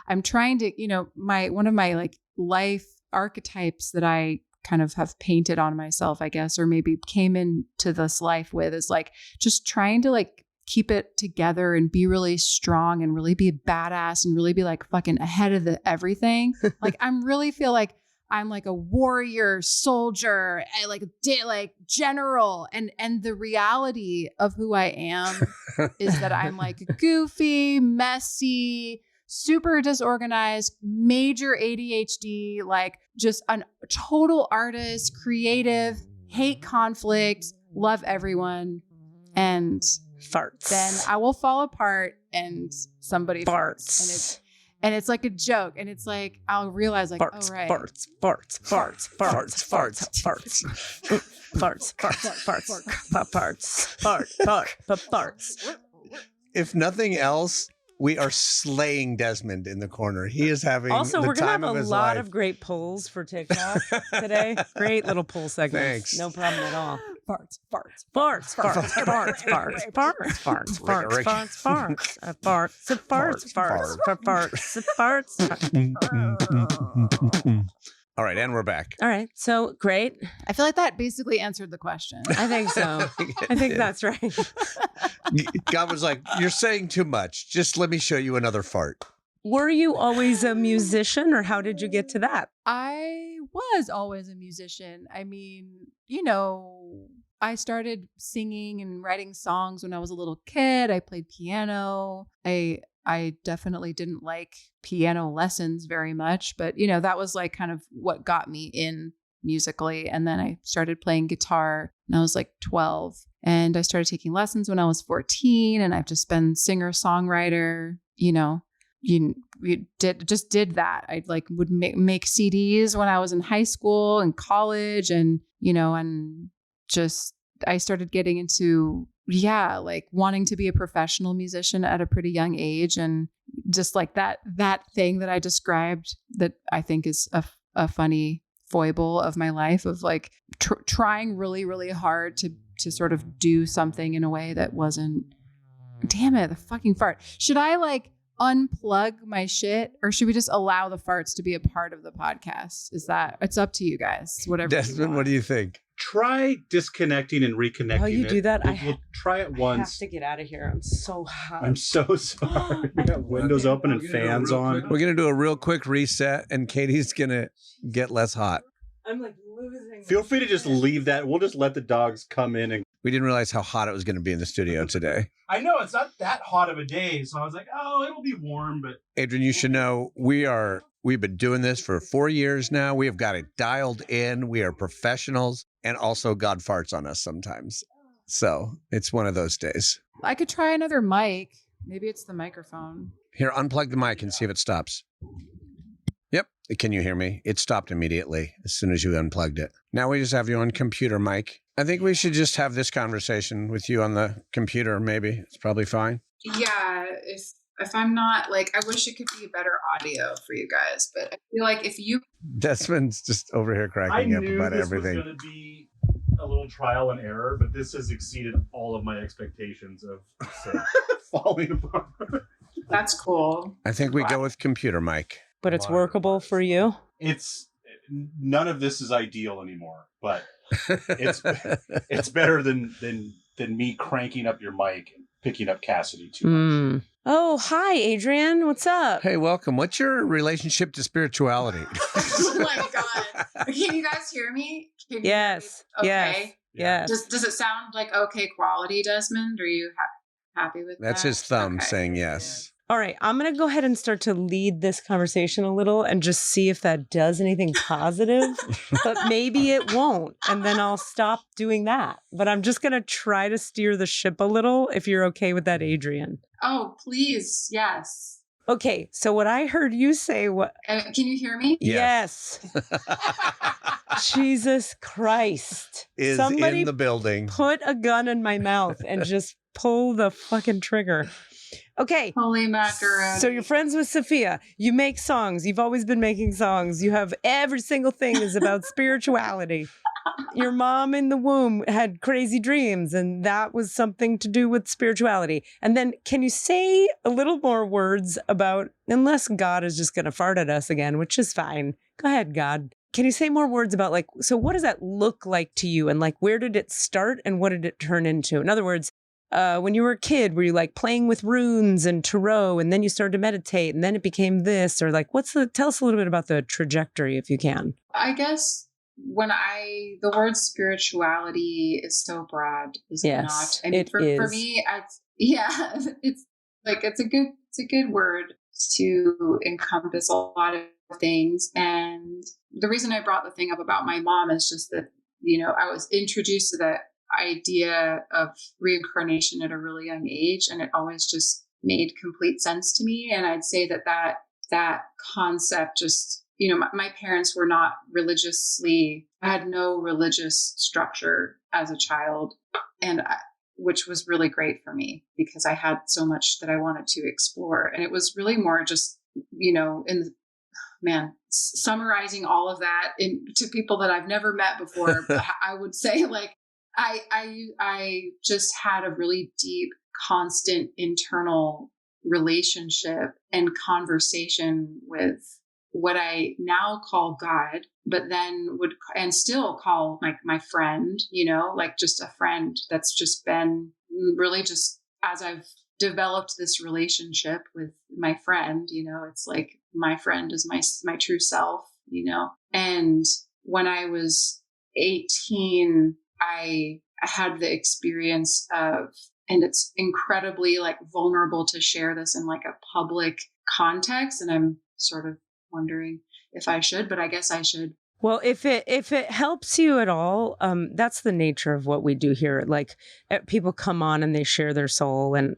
I'm trying to, one of my like life archetypes that I kind of have painted on myself, I guess, or maybe came into this life with is like just trying to like keep it together and be really strong and really be a badass and really be like fucking ahead of everything. Like I'm really feel like I'm like a warrior soldier, like general. And the reality of who I am is that I'm like goofy, messy, super disorganized, major ADHD, like just a total artist, creative, hate conflict, love everyone. And farts. Then I will fall apart and somebody farts. And it's like a joke. And it's like, I'll realize like, farts, oh, right. Farts. farts. If nothing else, we are slaying Desmond in the corner. He is having also, the we're gonna time have of a his lot life. of great polls for TikTok today. Great little poll segments. Thanks. No problem at all. Farts. Farts. All right, and we're back. All right, so great. I feel like that basically answered the question. I think so. I think that's right. God was like, "You're saying too much. Just let me show you another fart." Were you always a musician, or how did you get to that? I was always a musician. I mean, I started singing and writing songs when I was a little kid. I played piano. I definitely didn't like piano lessons very much, but that was like kind of what got me in musically. And then I started playing guitar when I was like 12, and I started taking lessons when I was 14, and I've just been singer-songwriter, did that. I would make CDs when I was in high school and college, and I started getting into wanting to be a professional musician at a pretty young age, and just like that thing that I described that I think is a funny foible of my life of like trying really, really hard to sort of do something in a way that wasn't. Damn it, the fucking fart. Should I unplug my shit, or should we just allow the farts to be a part of the podcast? It's up to you guys. Whatever. Desmond, what do you think? Try disconnecting and reconnecting. Oh, you do that? We'll try it once. I have to get out of here. I'm so hot. I'm so sorry. We got windows open and fans on. We're going to do a real quick reset, and Katie's going to get less hot. I'm losing. Feel free to just leave that. We'll just let the dogs come in. And we didn't realize how hot it was going to be in the studio today. I know it's not that hot of a day, so I was like, oh, it'll be warm. But Adrienne, you should know we've been doing this for 4 years now. We have got it dialed in. We are professionals, and also God farts on us sometimes. So it's one of those days. I could try another mic. Maybe it's the microphone. Here, unplug the mic and see if it stops. Yep. Can you hear me? It stopped immediately as soon as you unplugged it. Now we just have you on computer mic. I think we should just have this conversation with you on the computer, maybe. It's probably fine. Yeah, if I'm not I wish it could be better audio for you guys, but I feel like if you... Desmond's just over here cracking up about everything. Was going to be a little trial and error, but this has exceeded all of my expectations of falling apart. That's cool. I think we go with computer mic. But it's workable for you? None of this is ideal anymore, but it's better than me cranking up your mic and picking up Cassidy too much. Oh, hi, Adrienne. What's up? Hey, welcome. What's your relationship to spirituality? Oh my God. Can you guys hear me? Yes. Okay. Yes. Does it sound like okay quality, Desmond? Are you happy with that? That's his thumb saying yes. All right, I'm going to go ahead and start to lead this conversation a little and just see if that does anything positive, but maybe it won't. And then I'll stop doing that. But I'm just going to try to steer the ship a little, if you're okay with that, Adrienne. Oh, please. Yes. Okay, so what I heard you say, can you hear me? Yes. Jesus Christ. Is somebody in the building. Put a gun in my mouth and just pull the fucking trigger. Okay. Holy macaroni. So you're friends with Sophia. You make songs. You've always been making songs. You have every single thing is about spirituality. Your mom in the womb had crazy dreams, and that was something to do with spirituality. And then can you say a little more words about, unless God is just going to fart at us again, which is fine. Go ahead, God. Can you say more words about so what does that look like to you? And where did it start and what did it turn into? In other words, when you were a kid, were you playing with runes and tarot, and then you started to meditate, and then it became this, or tell us a little bit about the trajectory, if you can. I guess the word spirituality is so broad, is it not? I mean, for me, it's a good word to encompass a lot of things. And the reason I brought the thing up about my mom is just that, I was introduced to that idea of reincarnation at a really young age, and it always just made complete sense to me. And I'd say that concept just you know, my parents were not religiously, I had no religious structure as a child. And which was really great for me because I had so much that I wanted to explore. And it was really more just, you know, summarizing all of that to people that I've never met before. I would say like, I just had a really deep, constant internal relationship and conversation with what I now call God, but then would and still call like my friend, you know, like just a friend that's just been really just as I've developed this relationship with my friend, you know, it's like my friend is my true self, you know. And when I was 18, I had the experience of, and it's incredibly like vulnerable to share this in like a public context. And I'm sort of wondering if I should, but I guess I should. Well, if it helps you at all, that's the nature of what we do here. Like people come on and they share their soul and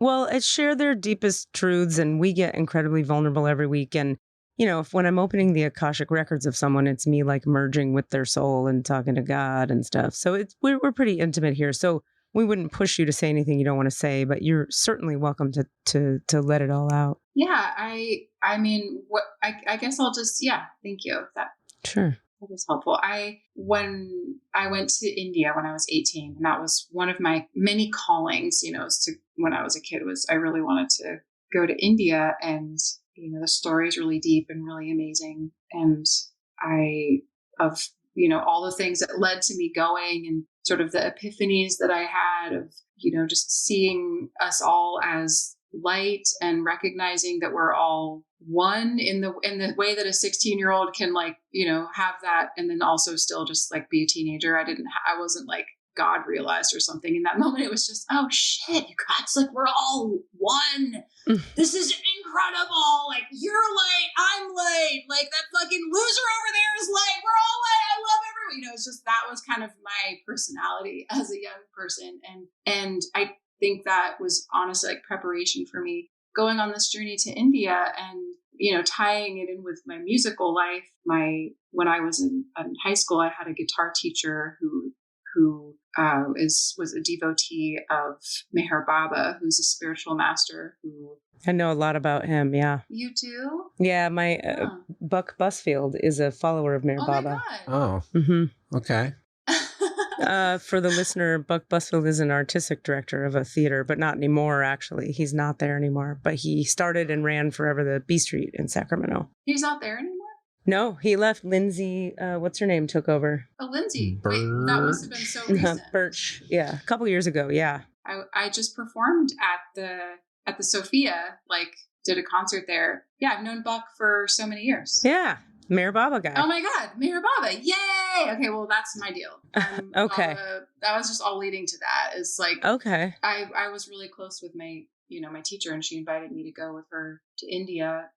it's share their deepest truths, and we get incredibly vulnerable every week. And you know, when I'm opening the Akashic Records of someone, it's me like merging with their soul and talking to God and stuff. So we're pretty intimate here. So we wouldn't push you to say anything you don't want to say, but you're certainly welcome to let it all out. Yeah, I mean, I guess I'll just thank you. Sure. That was helpful. When I went to India when I was 18, and that was one of my many callings, you know, when I was a kid I really wanted to go to India, and you know, the story is really deep and really amazing. And all the things that led to me going and sort of the epiphanies that I had of, you know, just seeing us all as light and recognizing that we're all one in the way that a 16-year-old can, like, you know, have that. And then also still just like be a teenager. I wasn't like God realized or something in that moment. It was just, oh shit, you guys, like, we're all one. This is incredible. Like, you're light, I'm light. Like, that fucking loser over there is light. We're all light. I love everyone. You know, it's just, that was kind of my personality as a young person. And I think that was honestly like preparation for me going on this journey to India, and, you know, tying it in with my musical life. When I was in high school, I had a guitar teacher who was a devotee of Meher Baba, who's a spiritual master who... I know a lot about him, yeah. You do? Yeah, my Buck Busfield is a follower of Meher Baba. My God. Oh, mm-hmm. Okay. For the listener, Buck Busfield is an artistic director of a theater, but not anymore, actually. He's not there anymore. But he started and ran forever the B Street in Sacramento. He's not there anymore? No, he left. Lindsay, what's her name, took over. Oh, Lindsay. Wait, that must have been so recent. Birch, yeah. A couple years ago, yeah. I just performed at the Sophia, like, did a concert there. Yeah, I've known Buck for so many years. Yeah. Meher Baba guy. Oh my God, Meher Baba. Yay! Okay, well, that's my deal. Okay. That was just all leading to that. It's like, okay. I was really close with my teacher, and she invited me to go with her to India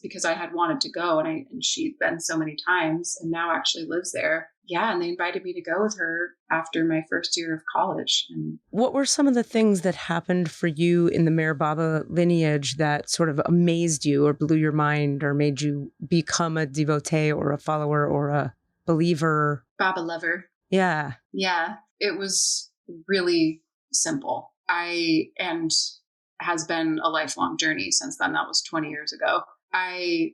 because I had wanted to go, and she'd been so many times and now actually lives there. Yeah. And they invited me to go with her after my first year of college. And what were some of the things that happened for you in the Meher Baba lineage that sort of amazed you or blew your mind or made you become a devotee or a follower or a believer? Baba lover. Yeah. Yeah. It was really simple. And has been a lifelong journey since then. That was 20 years ago. I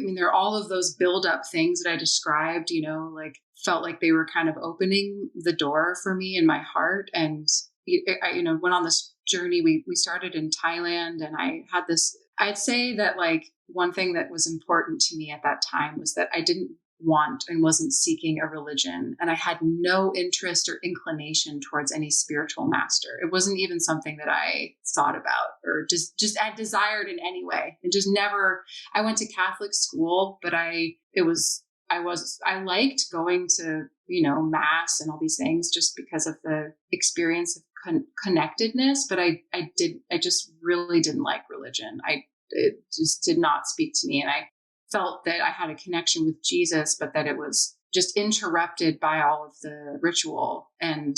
mean, there are all of those build-up things that I described, you know, like, felt like they were kind of opening the door for me in my heart. And I went on this journey. We started in Thailand, and I'd say that, like, one thing that was important to me at that time was that I didn't want and wasn't seeking a religion, and I had no interest or inclination towards any spiritual master. It wasn't even something that I thought about or just I desired in any way. It just never. I went to Catholic school, but I liked going to, you know, mass and all these things just because of the experience of connectedness. But I just really didn't like religion. It just did not speak to me, and I felt that I had a connection with Jesus, but that it was just interrupted by all of the ritual and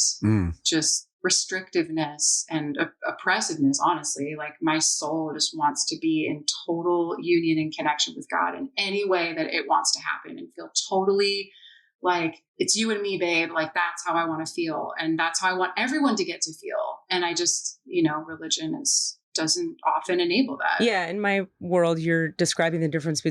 just restrictiveness and oppressiveness, honestly. Like my soul just wants to be in total union and connection with God in any way that it wants to happen, and feel totally like it's you and me, babe. Like that's how I want to feel. And that's how I want everyone to get to feel. And I just, religion doesn't often enable that. Yeah. In my world, you're describing the difference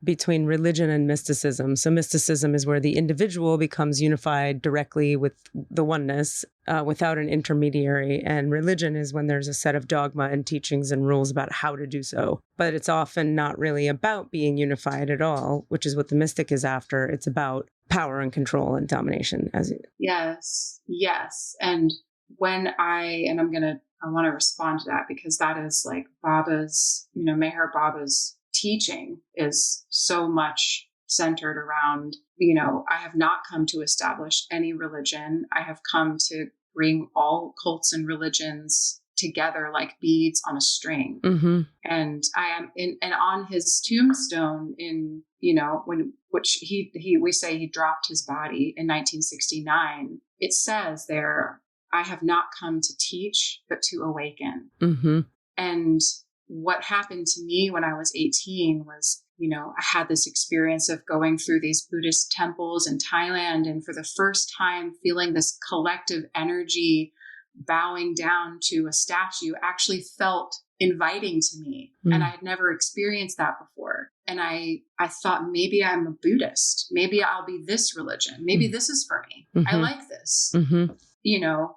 between religion and mysticism. So mysticism is where the individual becomes unified directly with the oneness without an intermediary. And religion is when there's a set of dogma and teachings and rules about how to do so. But it's often not really about being unified at all, which is what the mystic is after. It's about power and control and domination. Yes. And when I want to respond to that, because that is like Baba's, Meher Baba's teaching is so much centered around, I have not come to establish any religion. I have come to bring all cults and religions together like beads on a string. Mm-hmm. And I am and on his tombstone we say he dropped his body in 1969. It says there, I have not come to teach, but to awaken. Mm-hmm. And what happened to me when I was 18 was, I had this experience of going through these Buddhist temples in Thailand. And for the first time, feeling this collective energy bowing down to a statue actually felt inviting to me. Mm. And I had never experienced that before. And I thought, maybe I'm a Buddhist. Maybe I'll be this religion. Maybe this is for me. Mm-hmm. I like this. Mm-hmm.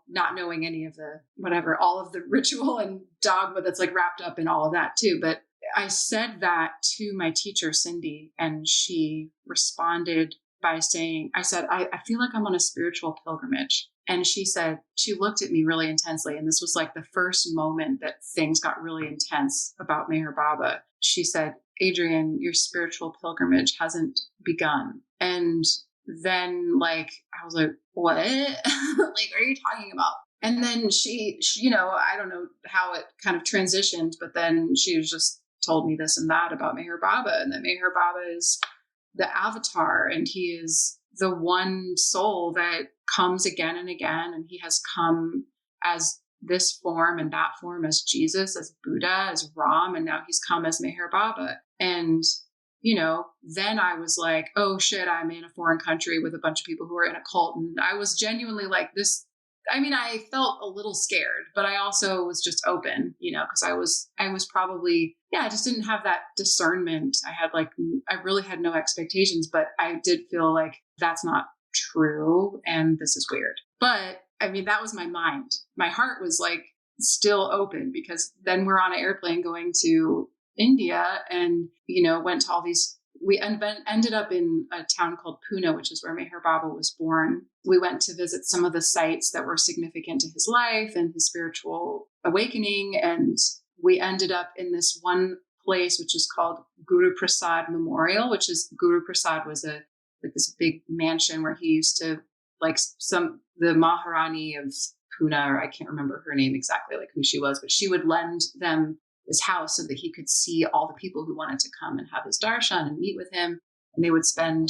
Not knowing any of the, whatever, all of the ritual and dogma that's like wrapped up in all of that too. But I said that to my teacher, Cindy, and she responded by saying, I said, I feel like I'm on a spiritual pilgrimage. And she said, she looked at me really intensely. And this was like the first moment that things got really intense about Meher Baba. She said, Adrienne, your spiritual pilgrimage hasn't begun. And then I was like, what? Like, are you talking about? And then she, I don't know how it kind of transitioned, but then she just told me this and that about Meher Baba, and that Meher Baba is the avatar, and he is the one soul that comes again and again. And he has come as this form and that form, as Jesus, as Buddha, as Ram, and now he's come as Meher Baba. And then I was like, oh shit, I'm in a foreign country with a bunch of people who are in a cult. And I was genuinely like this. I mean, I felt a little scared, but I also was just open, because I was probably, I just didn't have that discernment. I really had no expectations, but I did feel like that's not true. And this is weird. But I mean, that was my mind. My heart was like still open, because then we're on an airplane going to India, and went to all these. We ended up in a town called Pune, which is where Meher Baba was born. We went to visit some of the sites that were significant to his life and his spiritual awakening, and we ended up in this one place which is called Guru Prasad Memorial, which is Guru Prasad was this big mansion where he used to the Maharani of Pune, or I can't remember her name exactly, like who she was, but she would lend them his house so that he could see all the people who wanted to come and have his darshan and meet with him. And they would spend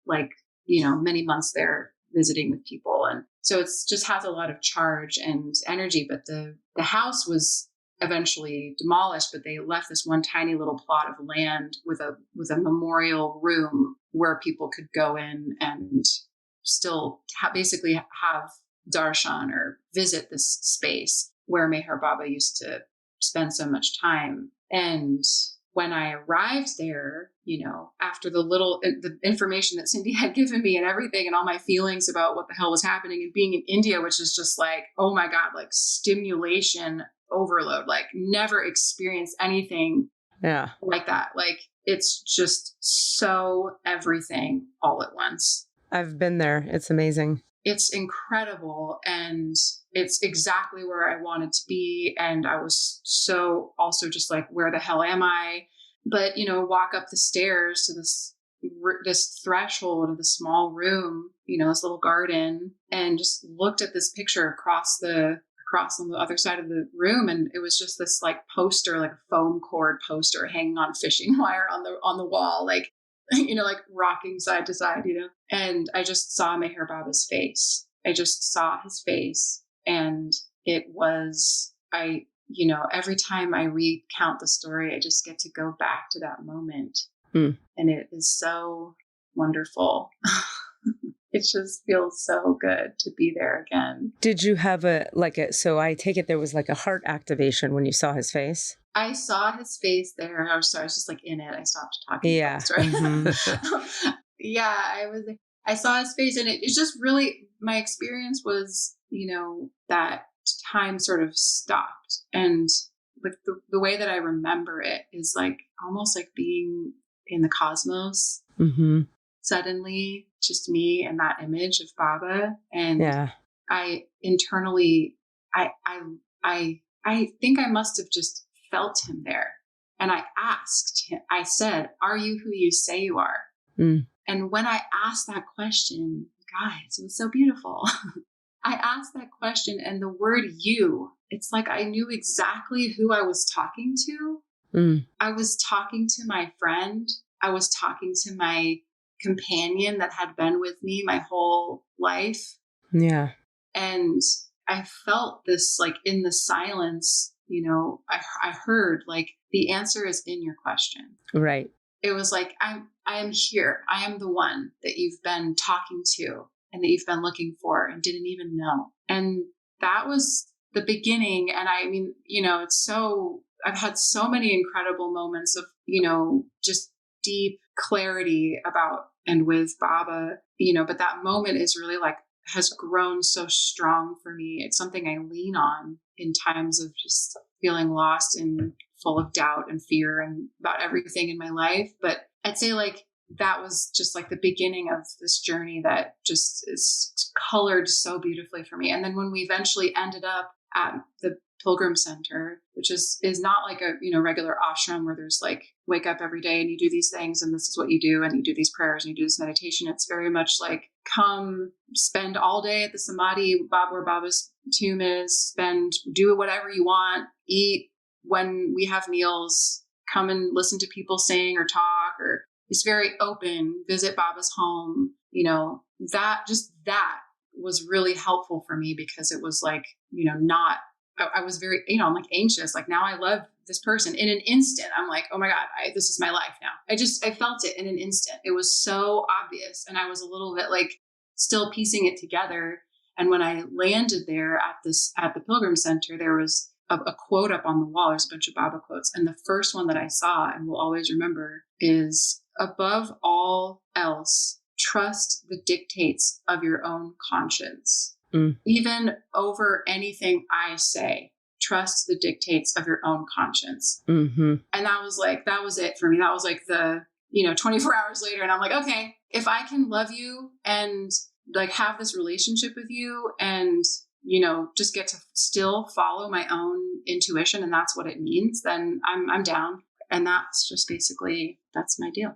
many months there visiting with people. And so it's just has a lot of charge and energy, but the house was eventually demolished, but they left this one tiny little plot of land with a memorial room where people could go in and still basically have darshan or visit this space where Meher Baba used to spend so much time. And when I arrived there, after the information that Cindy had given me and everything, and all my feelings about what the hell was happening and being in India, which is just like, oh my God, like stimulation overload, like never experienced anything like that. Like it's just so everything all at once. I've been there. It's amazing. It's incredible. And it's exactly where I wanted to be. And I was so also just like, where the hell am I? But, walk up the stairs to this threshold of the small room, this little garden, and just looked at this picture across on the other side of the room. And it was just this like poster, like a foam cord poster hanging on fishing wire on the wall, like, like rocking side to side, And I just saw Meher Baba's face. I just saw his face. And, it was, every time I recount the story, I just get to go back to that moment. And it is so wonderful. It just feels so good to be there again. Did you have so I take it there was like a heart activation when you saw his face? I saw his face there. I was just like in it. I stopped talking. Yeah. Mm-hmm. Yeah. I saw his face, and it's just really, my experience was, that time sort of stopped. And like the way that I remember it is like almost like being in the cosmos. Mm-hmm. Suddenly just me and that image of Baba. And I internally, I think I must have just felt him there. And I asked him, I said, "Are you who you say you are?" And when I asked that question, guys, it was so beautiful. I asked that question, and the word "you," it's like I knew exactly who I was talking to. I was talking to my friend. I was talking to my companion that had been with me my whole life. Yeah. And I felt this, like in the silence, I heard like the answer is in your question. Right. It was like, I am here. I am the one that you've been talking to and that you've been looking for and didn't even know. And that was the beginning. And I mean, I've had so many incredible moments of, just deep clarity about and with Baba, but that moment is really like, has grown so strong for me. It's something I lean on in times of just feeling lost and full of doubt and fear and about everything in my life. But I'd say like that was just like the beginning of this journey that just is colored so beautifully for me. And then when we eventually ended up at the Pilgrim Center, which is not like a regular ashram where there's like wake up every day and you do these things and this is what you do and you do these prayers and you do this meditation. It's very much like come spend all day at the Samadhi, where Baba's tomb is, do whatever you want, eat when we have meals, come and listen to people sing or talk, or it's very open, visit Baba's home. That was really helpful for me because it was like, I was very, I'm like anxious. Like now I love this person in an instant. I'm like, oh my God, this is my life now. I felt it in an instant. It was so obvious. And I was a little bit like still piecing it together. And when I landed there at the Pilgrim Center, there was a quote up on the wall. There's a bunch of Baba quotes. And the first one that I saw and will always remember is, above all else, trust the dictates of your own conscience. Even over anything I say, trust the dictates of your own conscience. Mm-hmm. And that was it for me. That was like the, 24 hours later. And I'm like, okay, if I can love you and like have this relationship with you and, just get to still follow my own intuition and that's what it means, then I'm down. And that's just basically, that's my deal.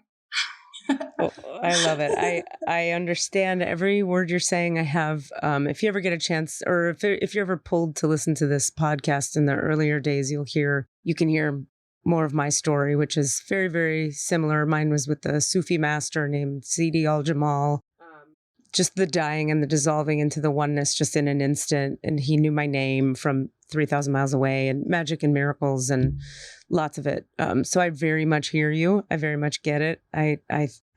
Well, I love it. I understand every word you're saying. I have, if you ever get a chance, or if you're ever pulled to listen to this podcast in the earlier days, you can hear more of my story, which is very, very similar. Mine was with a Sufi master named Sidi Al-Jamal. Just the dying and the dissolving into the oneness just in an instant. And he knew my name from 3,000 miles away, and magic and miracles and lots of it. So I very much hear you. I very much get it. I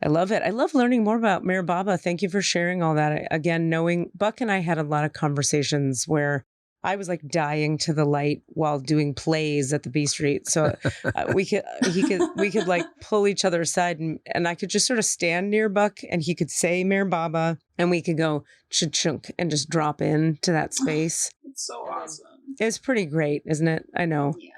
love it. I love learning more about Meher Baba. Thank you for sharing all that. Again, knowing Buck and I had a lot of conversations where I was like dying to the light while doing plays at the B Street. So we could like pull each other aside and I could just sort of stand near Buck and he could say Meher Baba and we could go chunk and just drop into that space. It's so awesome. It's pretty great, isn't it? I know. Yeah.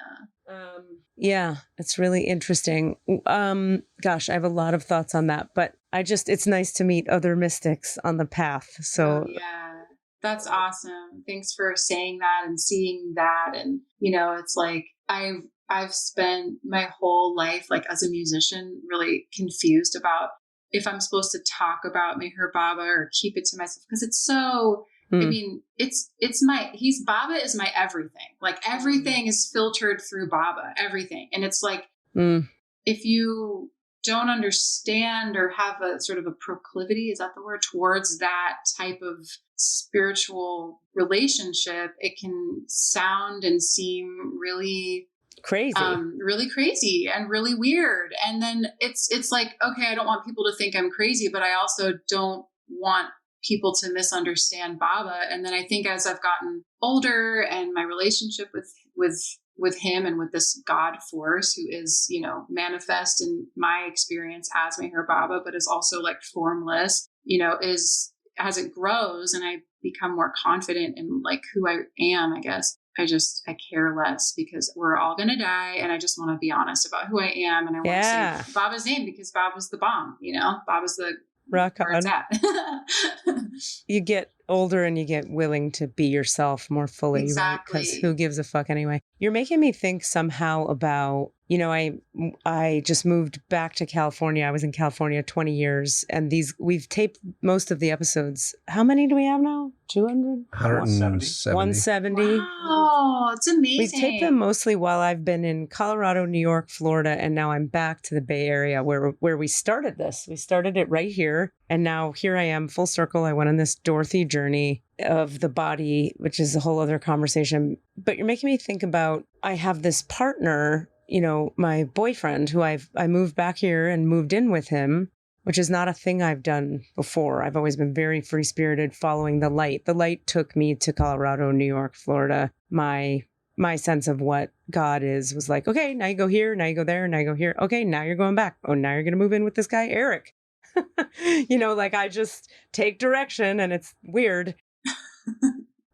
Yeah, it's really interesting. Gosh, I have a lot of thoughts on that, but it's nice to meet other mystics on the path. So yeah. That's awesome. Thanks for saying that and seeing that. And, it's like I've spent my whole life, like as a musician, really confused about if I'm supposed to talk about Meher Baba or keep it to myself. Because it's so, I mean, Baba is my everything. Like everything is filtered through Baba, everything. And it's like, if you don't understand or have a sort of a proclivity, is that the word, towards that type of spiritual relationship, it can sound and seem really crazy, really crazy and really weird. And then it's like, okay, I don't want people to think I'm crazy, but I also don't want people to misunderstand Baba. And then I think as I've gotten older and my relationship with him and with this God force, who is, you know, manifest in my experience as Meher Baba, but is also like formless, you know, as it grows and I become more confident in like who I am, I guess I care less, because we're all going to die. And I just want to be honest about who I am. And I want to say Baba's name, because Baba's the bomb, you know, Baba's the rock where it's at. You get older and you get willing to be yourself more fully. Exactly. Because who gives a fuck anyway? You're making me think somehow about, you know, I just moved back to California. I was in California 20 years, and we've taped most of the episodes. How many do we have now? 200? 170. Wow, it's amazing. We've taped them mostly while I've been in Colorado, New York, Florida, and now I'm back to the Bay Area where we started this. We started it right here, and now here I am, full circle. I went on this Dorothy journey of the body, which is a whole other conversation. But you're making me think about, I have this partner, you know, my boyfriend, who I moved back here and moved in with him, which is not a thing I've done before. I've always been very free-spirited, following the light. The light took me to Colorado, New York, Florida. My sense of what God is was like, okay, now you go here, now you go there, now you go here. Okay, now you're going back. Oh, now you're going to move in with this guy, Eric. You know, like I just take direction, and it's weird.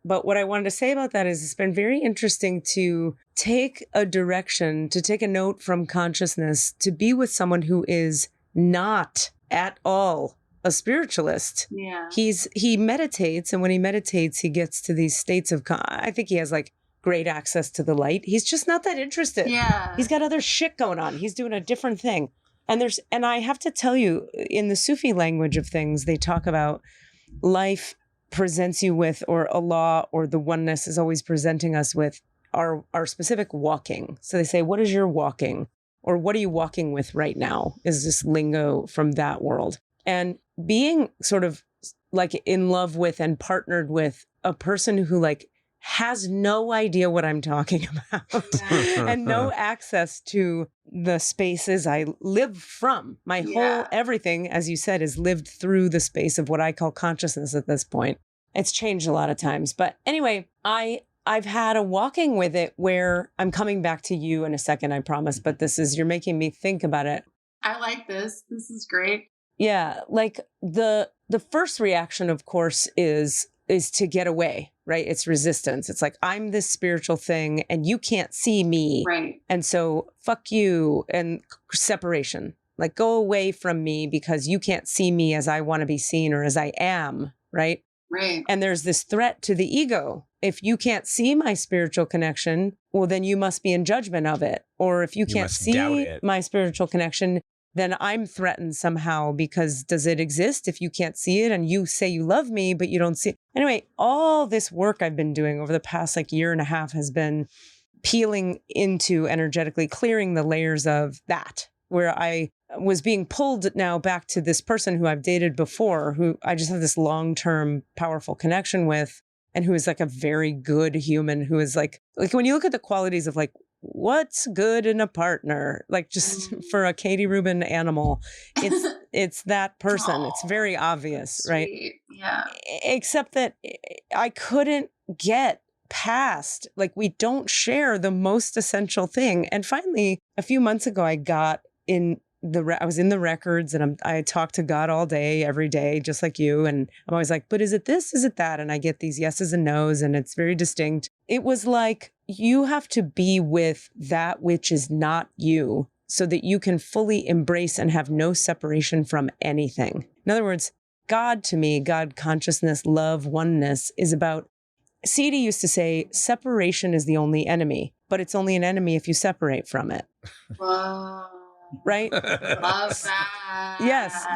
But what I wanted to say about that is it's been very interesting to take a direction, to take a note from consciousness, to be with someone who is not at all a spiritualist. Yeah. He meditates, and when he meditates, he gets to these states of, I think he has like great access to the light. He's just not that interested. Yeah. He's got other shit going on. He's doing a different thing. And I have to tell you, in the Sufi language of things, they talk about life presents you with, or Allah or the oneness is always presenting us with our specific walking. So they say, what is your walking? Or what are you walking with right now? Is this lingo from that world? And being sort of like in love with and partnered with a person who like has no idea what I'm talking about and no access to the spaces I live from. My whole everything, as you said, is lived through the space of what I call consciousness at this point. It's changed a lot of times. But anyway, I've had a walking with it where I'm coming back to you in a second, I promise. But you're making me think about it. I like this. This is great. Yeah. Like the first reaction, of course, is to get away, right? It's resistance. It's like, I'm this spiritual thing and you can't see me. Right. And so fuck you, and separation, like go away from me because you can't see me as I want to be seen or as I am. Right. Right. And there's this threat to the ego. If you can't see my spiritual connection, well, then you must be in judgment of it. Or if you can't see my spiritual connection, then I'm threatened somehow, because does it exist if you can't see it? And you say you love me, but you don't see it. Anyway, all this work I've been doing over the past like year and a half has been peeling into, energetically clearing the layers of that, where I was being pulled now back to this person who I've dated before, who I just have this long-term powerful connection with, and who is like a very good human, who is like when you look at the qualities of like, what's good in a partner, like just for a Katie Rubin animal, it's that person. Aww, it's very obvious, right? Yeah. Except that I couldn't get past, like, we don't share the most essential thing. And finally, a few months ago, I got in I was in the records, and I talk to God all day, every day, just like you. And I'm always like, but is it this? Is it that? And I get these yeses and nos, and it's very distinct. It was like, you have to be with that which is not you so that you can fully embrace and have no separation from anything. In other words, God, to me, God consciousness, love, oneness is about, Cassidy used to say, separation is the only enemy, but it's only an enemy if you separate from it. Wow. right? Love that. Yes.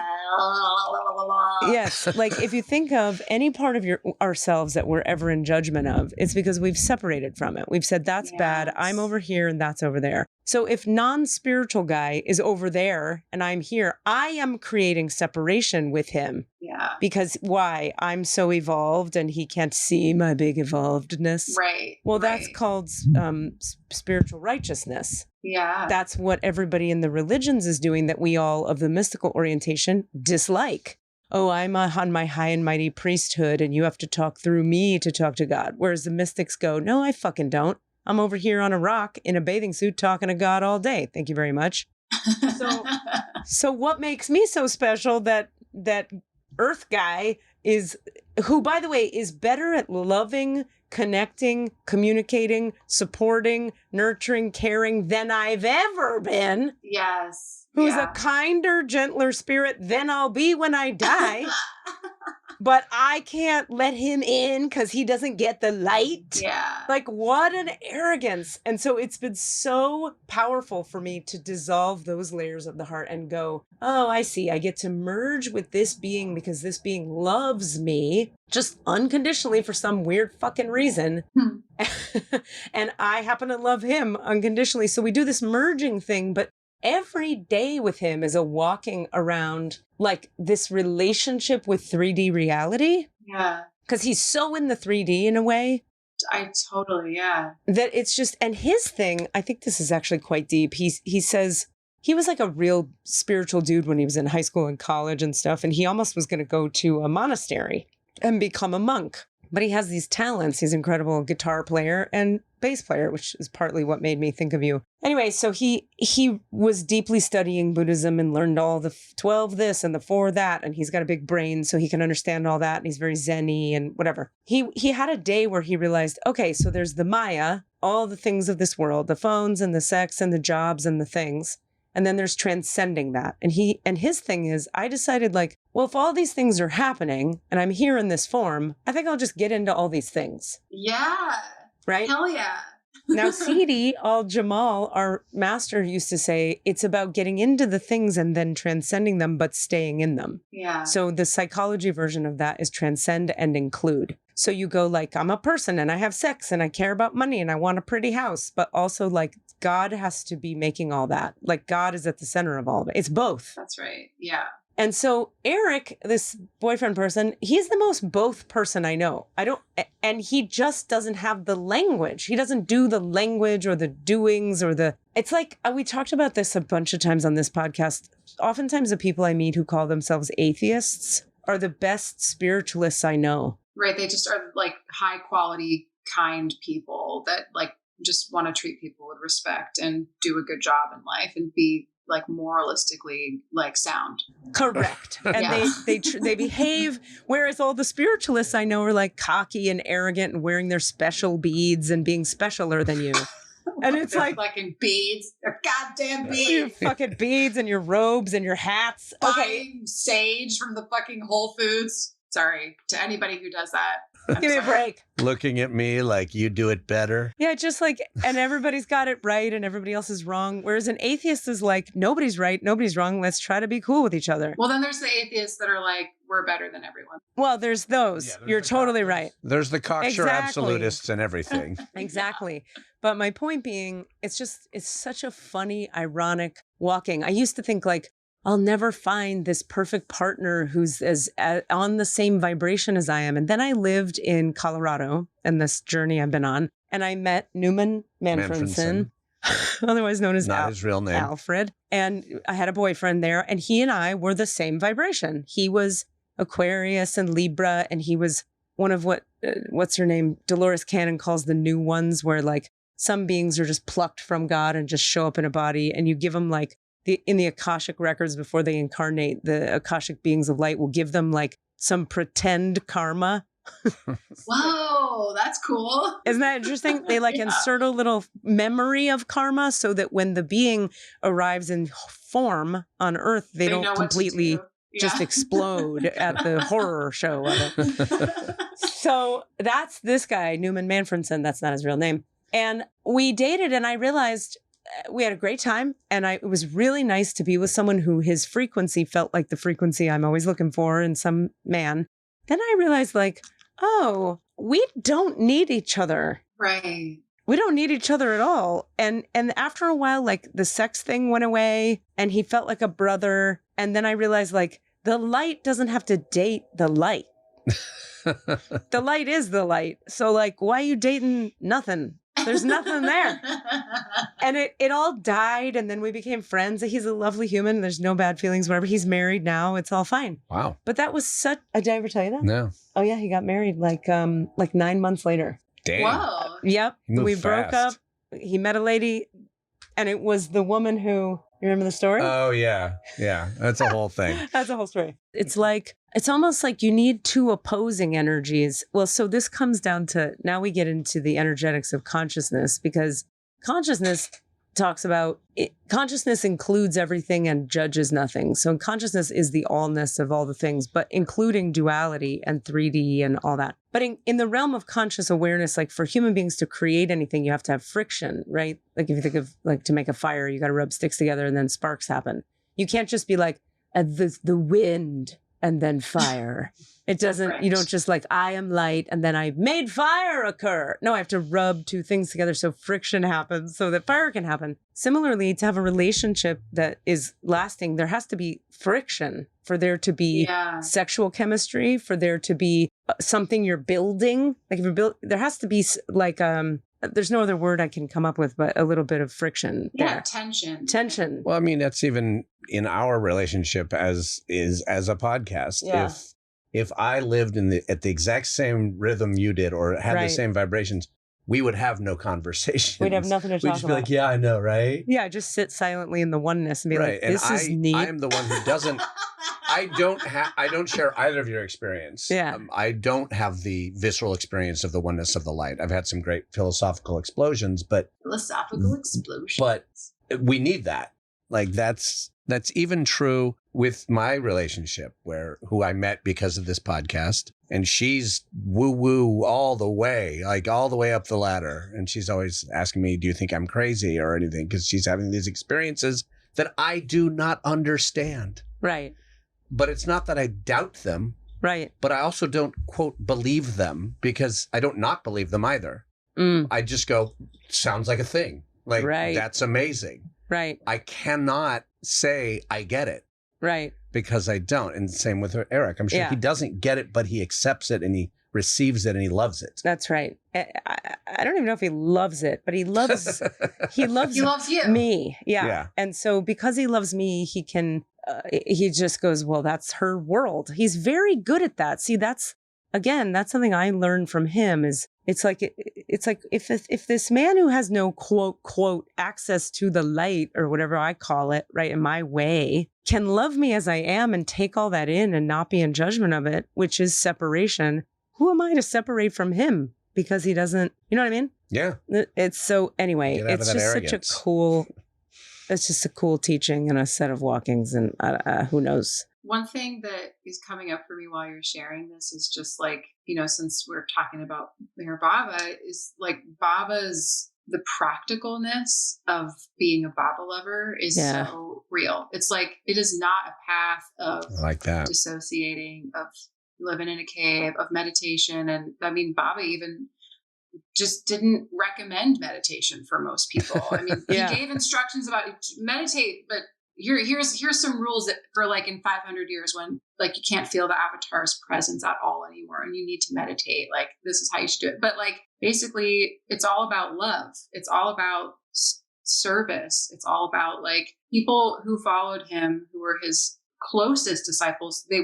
Yes. Like if you think of any part of ourselves that we're ever in judgment of, it's because we've separated from it. We've said, that's bad. I'm over here and that's over there. So if non-spiritual guy is over there and I'm here, I am creating separation with him. Yeah. Because why? I'm so evolved and he can't see my big evolvedness. Right. Well, that's called spiritual righteousness. Yeah. That's what everybody in the religions is doing that we all of the mystical orientation dislike. Oh, I'm on my high and mighty priesthood and you have to talk through me to talk to God. Whereas the mystics go, no, I fucking don't. I'm over here on a rock in a bathing suit talking to God all day. Thank you very much. So what makes me so special that Earth guy is, who, by the way, is better at loving, connecting, communicating, supporting, nurturing, caring than I've ever been. Yes. Who's a kinder, gentler spirit than I'll be when I die. But I can't let him in because he doesn't get the light. Yeah. Like, what an arrogance. And so it's been so powerful for me to dissolve those layers of the heart and go, oh, I see. I get to merge with this being because this being loves me just unconditionally for some weird fucking reason. And I happen to love him unconditionally. So we do this merging thing, but every day with him is a walking around like this relationship with 3D reality. Yeah. Because he's so in the 3D in a way. I totally, That it's just, and his thing, I think this is actually quite deep. He says he was like a real spiritual dude when he was in high school and college and stuff. And he almost was going to go to a monastery and become a monk. But he has these talents. He's an incredible guitar player and bass player, which is partly what made me think of you. Anyway, so he was deeply studying Buddhism and learned all the 12 this and the 4 that. And he's got a big brain, so he can understand all that. And he's very zen-y and whatever. He had a day where he realized, okay, so there's the Maya, all the things of this world, the phones and the sex and the jobs and the things. And then there's transcending that. And his thing is, I decided like, well, if all these things are happening and I'm here in this form, I think I'll just get into all these things. Yeah. Right? Hell yeah. Now, Sidi Al-Jamal, our master, used to say, it's about getting into the things and then transcending them, but staying in them. Yeah. So the psychology version of that is transcend and include. So you go like, I'm a person and I have sex and I care about money and I want a pretty house, but also like God has to be making all that. Like God is at the center of all of it. It's both. That's right. Yeah. And so Eric, this boyfriend person, he's the most both person I know. And he just doesn't have the language. He doesn't do the language or the doings or it's like, we talked about this a bunch of times on this podcast. Oftentimes the people I meet who call themselves atheists are the best spiritualists I know. Right. They just are like high quality, kind people that like just want to treat people with respect and do a good job in life and be like moralistically like sound. Correct. And they behave, whereas all the spiritualists I know are like cocky and arrogant and wearing their special beads and being specialer than you. And it's like fucking beads. They're goddamn beads. Your fucking beads and your robes and your hats. Buying sage from the fucking Whole Foods. Sorry to anybody who does that. Give me a break. Looking at me like you do it better. Yeah, just like, and everybody's got it right and everybody else is wrong. Whereas an atheist is like, nobody's right, nobody's wrong. Let's try to be cool with each other. Well, then there's the atheists that are like, we're better than everyone. Well, there's those. Yeah, You're totally right. There's the cocksure absolutists and everything. Exactly. But my point being, it's such a funny, ironic walking. I used to think like, I'll never find this perfect partner who's as on the same vibration as I am. And then I lived in Colorado and this journey I've been on. And I met Newman Manfredson, otherwise known as Not his real name. Alfred. And I had a boyfriend there and he and I were the same vibration. He was Aquarius and Libra. And he was one of what's her name? Dolores Cannon calls the new ones, where like some beings are just plucked from God and just show up in a body. And you give them like, in the Akashic Records, before they incarnate, the Akashic beings of light will give them like some pretend karma. Whoa, that's cool. Isn't that interesting? They like insert a little memory of karma so that when the being arrives in form on Earth, they don't completely just explode at the horror show of it. So that's this guy, Newman Manfredson. That's not his real name. And we dated and I realized we had a great time. And it was really nice to be with someone who his frequency felt like the frequency I'm always looking for in some man. Then I realized like, oh, we don't need each other. Right. We don't need each other at all. And after a while, like the sex thing went away and he felt like a brother. And then I realized like the light doesn't have to date the light. The light is the light. So like, why are you dating nothing? There's nothing there. And it all died. And then we became friends. He's a lovely human. There's no bad feelings, whatever. He's married now. It's all fine. Wow. But that was such, did I ever tell you that? No. Oh yeah. He got married like 9 months later. Damn. Whoa. Yep. We broke fast. up. He met a lady and it was the woman who, you remember the story? Oh yeah. Yeah. That's a whole thing. That's a whole story. It's like, it's almost like you need two opposing energies. Well, so this comes down to, now we get into the energetics of consciousness, because consciousness talks about, consciousness includes everything and judges nothing. So consciousness is the allness of all the things, but including duality and 3D and all that. But in the realm of conscious awareness, like for human beings to create anything, you have to have friction, right? Like if you think of like to make a fire, you got to rub sticks together and then sparks happen. You can't just be like the wind and then fire. It doesn't, Correct. You don't just like, I am light and then I made fire occur. No, I have to rub two things together so friction happens so that fire can happen. Similarly, to have a relationship that is lasting, there has to be friction for there to be sexual chemistry, for there to be something you're building. Like if you're there has to be like, there's no other word I can come up with, but a little bit of friction. Yeah, there. Tension. Well, I mean, that's even in our relationship as a podcast. Yeah. If I lived at the exact same rhythm you did or had the same vibrations, we would have no conversation. We'd have nothing to talk about. We'd just be like, yeah, I know, right? Yeah, just sit silently in the oneness and be like, this is neat. I am the one who doesn't, I don't share either of your experience. Yeah. I don't have the visceral experience of the oneness of the light. I've had some great philosophical explosions, but we need that. Like that's even true with my relationship who I met because of this podcast, and she's woo woo all the way up the ladder. And she's always asking me, do you think I'm crazy or anything? Because she's having these experiences that I do not understand. Right. But it's not that I doubt them. Right. But I also don't, quote, believe them, because I don't not believe them either. I just go, sounds like a thing. Like, that's amazing. Right. I cannot say I get it. Right. Because I don't. And same with Eric. I'm sure he doesn't get it, but he accepts it and he receives it and he loves it. That's right. I don't even know if he loves it, but he loves he loves you. Me. Yeah. And so because he loves me, he can he just goes, well, that's her world. He's very good at that. See, that's something I learned from him is it's like if this man who has no quote access to the light or whatever I call it, right, in my way, can love me as I am and take all that in and not be in judgment of it, which is separation. Who am I to separate from him because he doesn't, you know what I mean? Yeah. It's so, anyway, it's just arrogance. it's just a cool teaching and a set of walkings and who knows? One thing that is coming up for me while you're sharing this is just like, since we're talking about Mayor Baba, is like the practicalness of being a Baba lover is so real. It's like, it is not a path of dissociating, of living in a cave, of meditation. And I mean, Baba even just didn't recommend meditation for most people. I mean, he gave instructions about meditate, but here's some rules that for like in 500 years when like you can't feel the avatar's presence at all anymore and you need to meditate, like this is how you should do it. But like basically it's all about love. It's all about service. It's all about like people who followed him, who were his closest disciples. They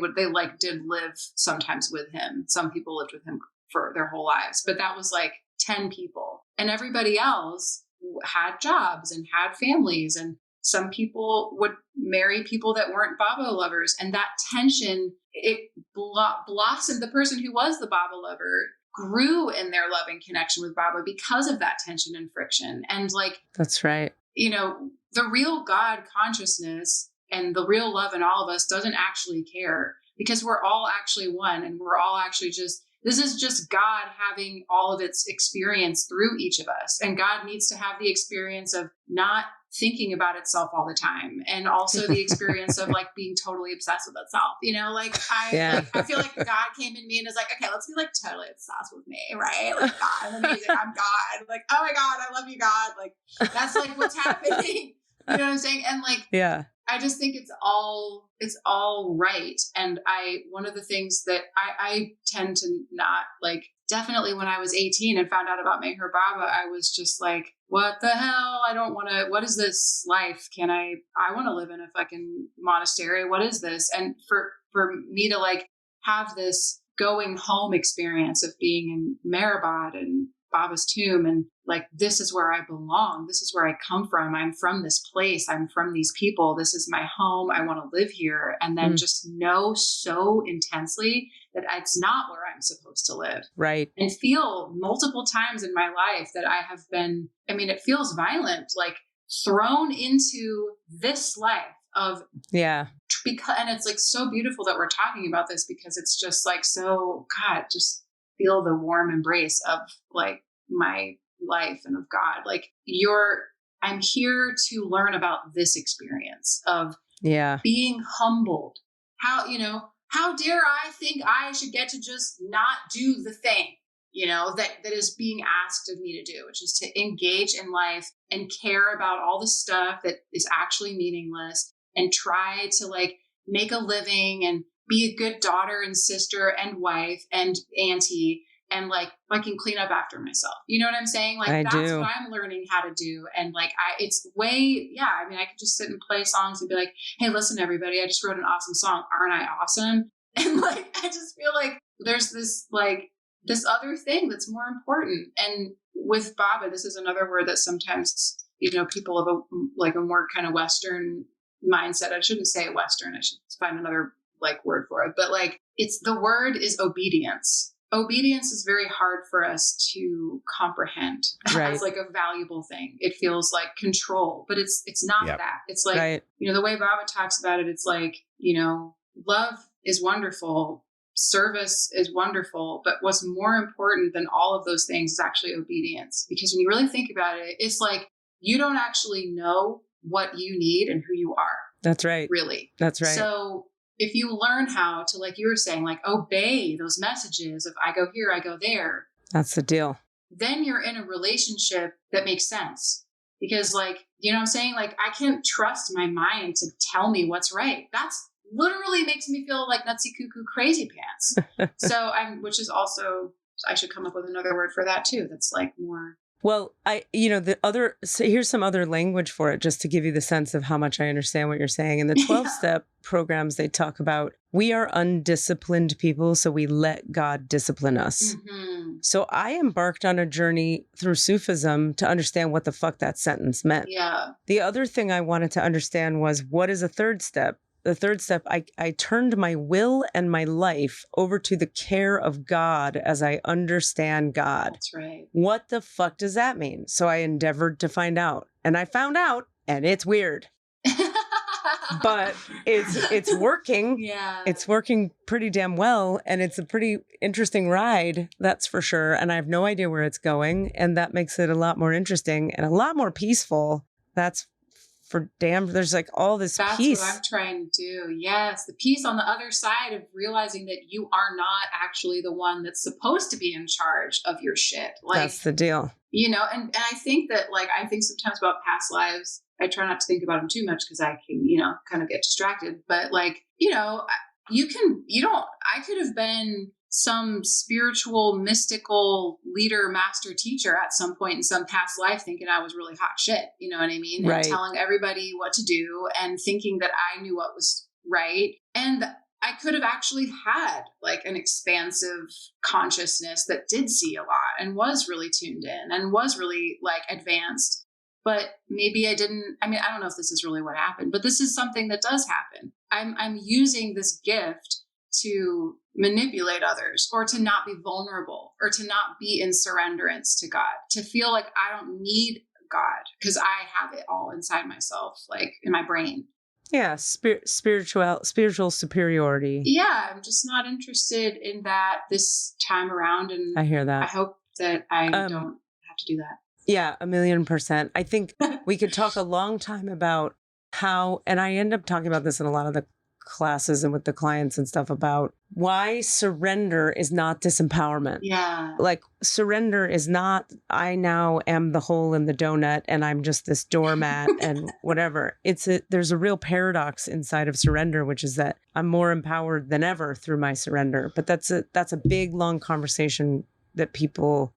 did live sometimes with him. Some people lived with him for their whole lives, but that was like 10 people, and everybody else had jobs and had families, and some people would marry people that weren't Baba lovers. And that tension, it blossomed. The person who was the Baba lover grew in their loving connection with Baba because of that tension and friction. And like, that's right. The real God consciousness and the real love in all of us doesn't actually care, because we're all actually one, and we're all actually just this is just God having all of its experience through each of us. And God needs to have the experience of not thinking about itself all the time. And also the experience of like being totally obsessed with itself, you know, like I feel like God came in me and is like, okay, let's be like totally obsessed with me. Right. Like God, I'm amazing. I'm God. Like, oh my God, I love you, God. Like that's like what's happening. You know what I'm saying? And like, yeah, I just think it's all right. And one of the things that I tend to not like, definitely when I was 18 and found out about Meher Baba, I was just like, what the hell? I don't want to, what is this life? I want to live in a fucking monastery. What is this? And for me to like have this going home experience of being in Mehrabad and Baba's tomb and like, this is where I belong. This is where I come from. I'm from this place. I'm from these people. This is my home. I want to live here. And then just know so intensely that it's not where I'm supposed to live. Right. And feel multiple times in my life that I have been, I mean, it feels violent, like thrown into this life of, yeah. Because, and it's like so beautiful that we're talking about this because it's just like, so God, just feel the warm embrace of like my life and of God. Like I'm here to learn about this experience of being humbled. How dare I think I should get to just not do the thing, you know, that is being asked of me to do, which is to engage in life and care about all the stuff that is actually meaningless and try to like make a living and be a good daughter and sister and wife and auntie and like I can clean up after myself. You know what I'm saying? Like that's what I'm learning how to do. And like I could just sit and play songs and be like, hey, listen, everybody, I just wrote an awesome song. Aren't I awesome? And like I just feel like there's this other thing that's more important. And with Baba, this is another word that sometimes, you know, people of a more kind of Western mindset. I shouldn't say Western. I should find another like word for it. But like the word is obedience. Obedience is very hard for us to comprehend as like a valuable thing. It feels like control, but it's not that. It's like, you know, the way Baba talks about it, it's like, you know, love is wonderful. Service is wonderful. But what's more important than all of those things is actually obedience. Because when you really think about it, it's like, you don't actually know what you need and who you are. That's right. Really. That's right. So if you learn how to, like you were saying, like obey those messages of I go here, I go there. That's the deal. Then you're in a relationship that makes sense. Because like, you know what I'm saying? Like I can't trust my mind to tell me what's right. That's literally makes me feel like nutsy cuckoo crazy pants. Which is also, I should come up with another word for that too. That's like more. Well, here's some other language for it, just to give you the sense of how much I understand what you're saying. In the 12-step programs, they talk about we are undisciplined people, so we let God discipline us. Mm-hmm. So I embarked on a journey through Sufism to understand what the fuck that sentence meant. Yeah. The other thing I wanted to understand was, what is a third step? The third step, I turned my will and my life over to the care of God as I understand God. That's right. What the fuck does that mean? So I endeavored to find out. And I found out, and it's weird. But it's working. Yeah. It's working pretty damn well. And it's a pretty interesting ride, that's for sure. And I have no idea where it's going. And that makes it a lot more interesting and a lot more peaceful. That's for damn, there's like all this peace. That's what I'm trying to do. Yes. The peace on the other side of realizing that you are not actually the one that's supposed to be in charge of your shit. Like, that's the deal. You know, and I think that I think sometimes about past lives, I try not to think about them too much because I can, you know, kind of get distracted. But like, you know, I could have been some spiritual, mystical leader, master teacher at some point in some past life thinking I was really hot shit. You know what I mean? Right. And telling everybody what to do and thinking that I knew what was right. And I could have actually had like an expansive consciousness that did see a lot and was really tuned in and was really like advanced. But maybe I didn't. I mean, I don't know if this is really what happened, but this is something that does happen. I'm using this gift to manipulate others or to not be vulnerable or to not be in surrenderance to God, to feel like I don't need God because I have it all inside myself, like in my brain. Yeah, spiritual superiority. Yeah, I'm just not interested in that this time around, and I hear that. I hope that I don't have to do that. Yeah, 1,000,000%. I think we could talk a long time about how, and I end up talking about this in a lot of the classes and with the clients and stuff, about why surrender is not disempowerment. Yeah. Like surrender is not, I now am the hole in the donut and I'm just this doormat and whatever. There's a real paradox inside of surrender, which is that I'm more empowered than ever through my surrender. But that's a big, long conversation that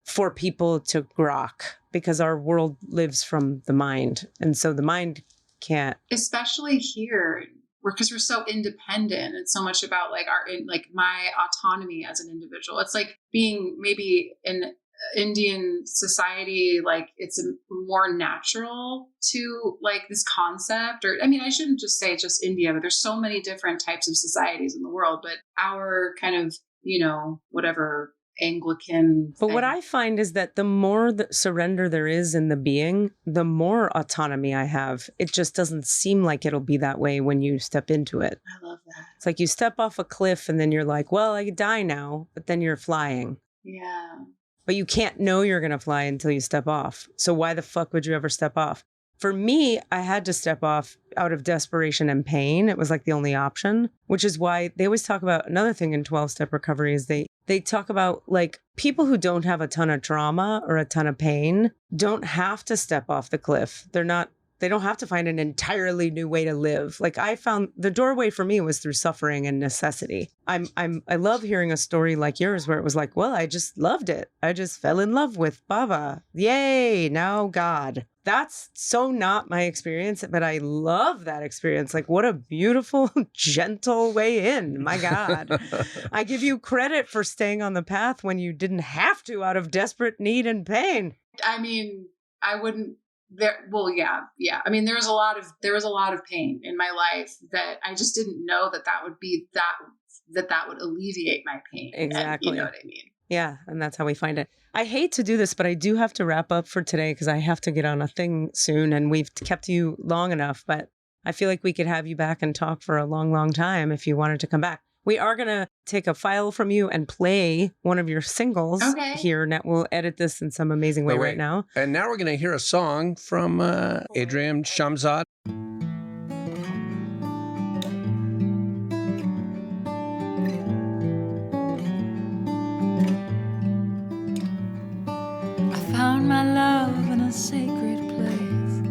for people to grok, because our world lives from the mind. And so the mind can't. Especially here, because we're so independent. It's so much about like my autonomy as an individual. It's like being maybe in Indian society, like it's more natural to like this concept, or I mean, I shouldn't just say just India, but there's so many different types of societies in the world, but our kind of, whatever Anglican But thing. what I find is that the more surrender there is in the being, the more autonomy I have. It just doesn't seem like it'll be that way when you step into it. I love that. It's like you step off a cliff and then you're like, well, I could die now, but then you're flying. Yeah. But you can't know you're going to fly until you step off. So why the fuck would you ever step off? For me, I had to step off out of desperation and pain. It was like the only option, which is why they always talk about another thing in 12-step recovery is they talk about like people who don't have a ton of trauma or a ton of pain don't have to step off the cliff. They don't have to find an entirely new way to live. Like I found the doorway for me was through suffering and necessity. I love hearing a story like yours where it was like, well, I just loved it. I just fell in love with Baba. Yay, now God. That's so not my experience, but I love that experience. Like what a beautiful, gentle way in. My God. I give you credit for staying on the path when you didn't have to out of desperate need and pain. I mean, I wouldn't yeah. I mean, there was a lot of pain in my life that I just didn't know that would be that would alleviate my pain. Exactly. And you know what I mean? Yeah. And that's how we find it. I hate to do this, but I do have to wrap up for today because I have to get on a thing soon and we've kept you long enough, but I feel like we could have you back and talk for a long, long time if you wanted to come back. We are going to take a file from you and play one of your singles here. Now we'll edit this in some amazing way right now. And now we're going to hear a song from Adrienne Shamszad. I found my love in a sacred place,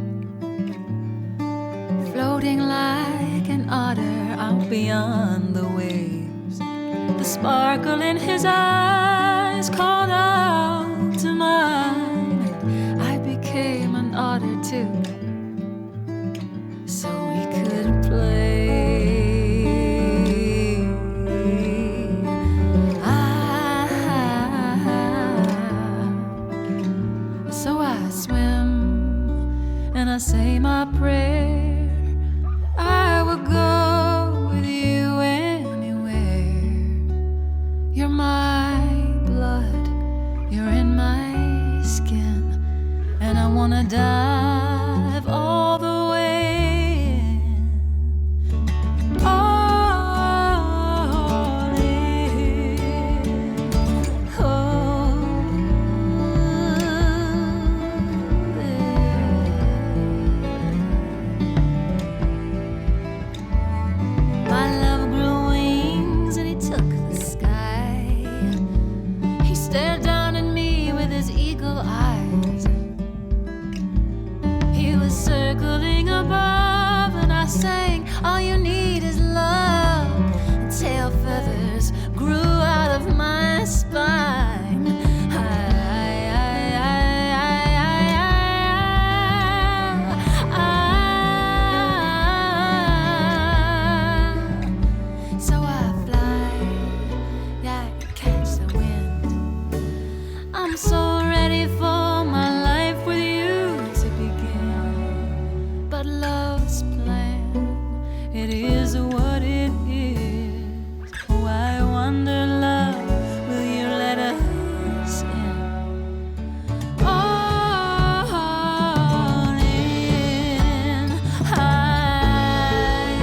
floating like an otter out beyond the waves. The sparkle in his eyes called out to mine. I became an otter too, so we could play. So I swim and I say my prayer. I will go with you anywhere. You're my blood, you're in my skin, and I wanna dive all the way in. All in. Oh, my love grew wings and he took the sky. He stared down at me with his eagle eyes. He was circling above and I sang, all you need is love. And tail feathers grew out of my spine. So I fly, yeah, I can catch the wind. I'm so ready for my life with you to begin. But love's plan, it is what it is. Oh, I wonder, love, will you let us in? All in. I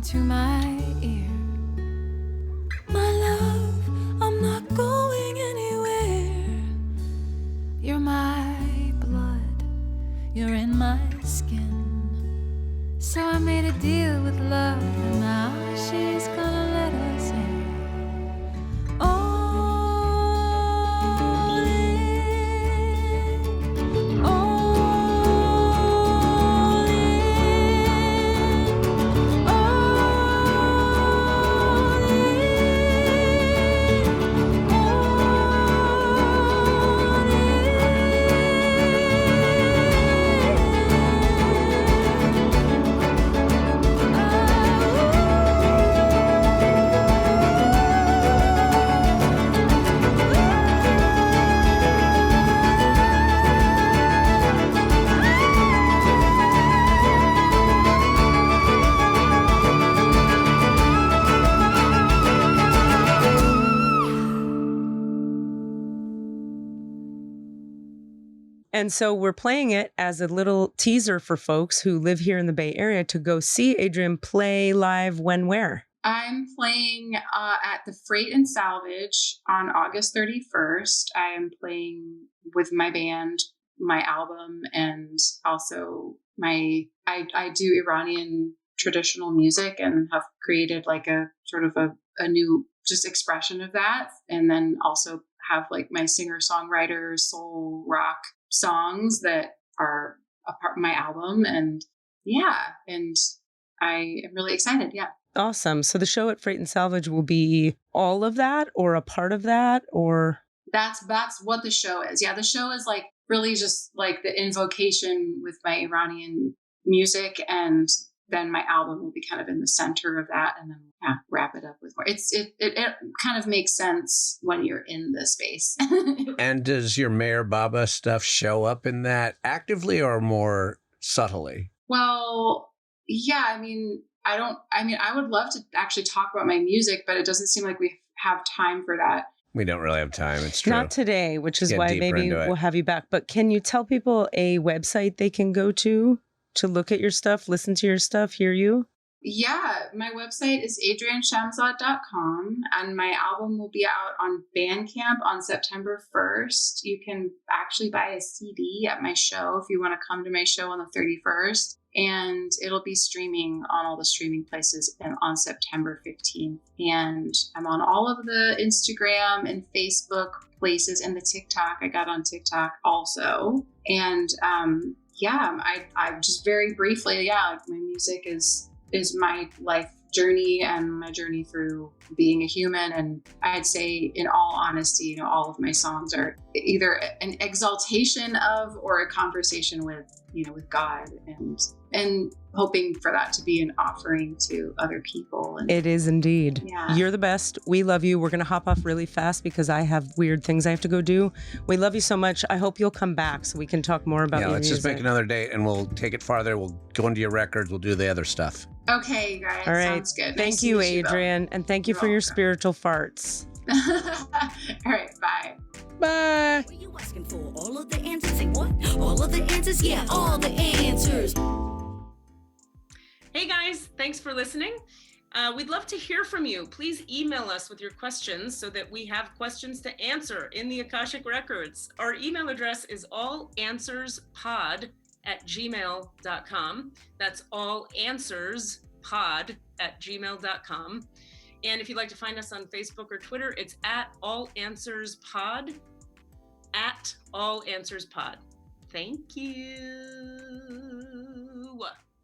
into my ear. My love, I'm not going anywhere. You're my blood, you're in my skin. So I made a deal with love, and now she's gonna let us in. All in, all in, all And so we're playing it as a little teaser for folks who live here in the Bay Area to go see Adrienne play live when, where? I'm playing at the Freight and Salvage on August 31st. I am playing with my band, my album, and also I do Iranian traditional music and have created like a sort of a new just expression of that. And then also have like my singer-songwriter soul rock songs that are a part of my album. And and I am really excited. Yeah. Awesome. So the show at Freight and Salvage will be all of that or a part of that, or? That's what the show is. Yeah. The show is like really just like the invocation with my Iranian music, and then my album will be kind of in the center of that, and then wrap it up with more. It kind of makes sense when you're in the space. And does your Mayor Baba stuff show up in that actively or more subtly? Well, yeah, I would love to actually talk about my music, but it doesn't seem like we have time for that. We don't really have time. It's true. Not today, which is why maybe we'll have you back. But can you tell people a website they can go to look at your stuff, listen to your stuff, hear you? Yeah, my website is adrienneshamszad.com, and my album will be out on Bandcamp on September 1st. You can actually buy a CD at my show if you want to come to my show on the 31st, and it'll be streaming on all the streaming places on September 15th. And I'm on all of the Instagram and Facebook places, and the TikTok. I got on TikTok also. And I just very briefly, like my music is my life journey and my journey through being a human. And I'd say, in all honesty, all of my songs are either an exaltation of or a conversation with God, and hoping for that to be an offering to other people. And it is indeed. Yeah. You're the best. We love you. We're going to hop off really fast because I have weird things I have to go do. We love you so much. I hope you'll come back so we can talk more about your let's music. just make another date and we'll take it farther. We'll go into your records. We'll do the other stuff. Okay, guys. All right. Sounds good. Thank Nice you, to meet Adrienne. And thank you for your spiritual farts. All right. Bye. Bye. What are you asking for? All of the answers? Say what? All of the answers? Yeah, all the answers. Hey guys, thanks for listening. We'd love to hear from you. Please email us with your questions so that we have questions to answer in the Akashic Records. Our email address is allanswerspod@gmail.com. That's allanswerspod@gmail.com. And if you'd like to find us on Facebook or Twitter, it's @allanswerspod, @allanswerspod. Thank you.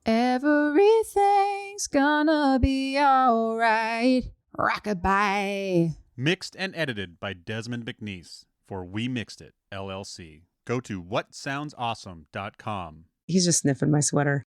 Everything's gonna be all right. Rockabye. Mixed and edited by Desmond McNeese for We Mixed It, LLC. Go to whatsoundsawesome.com. He's just sniffing my sweater.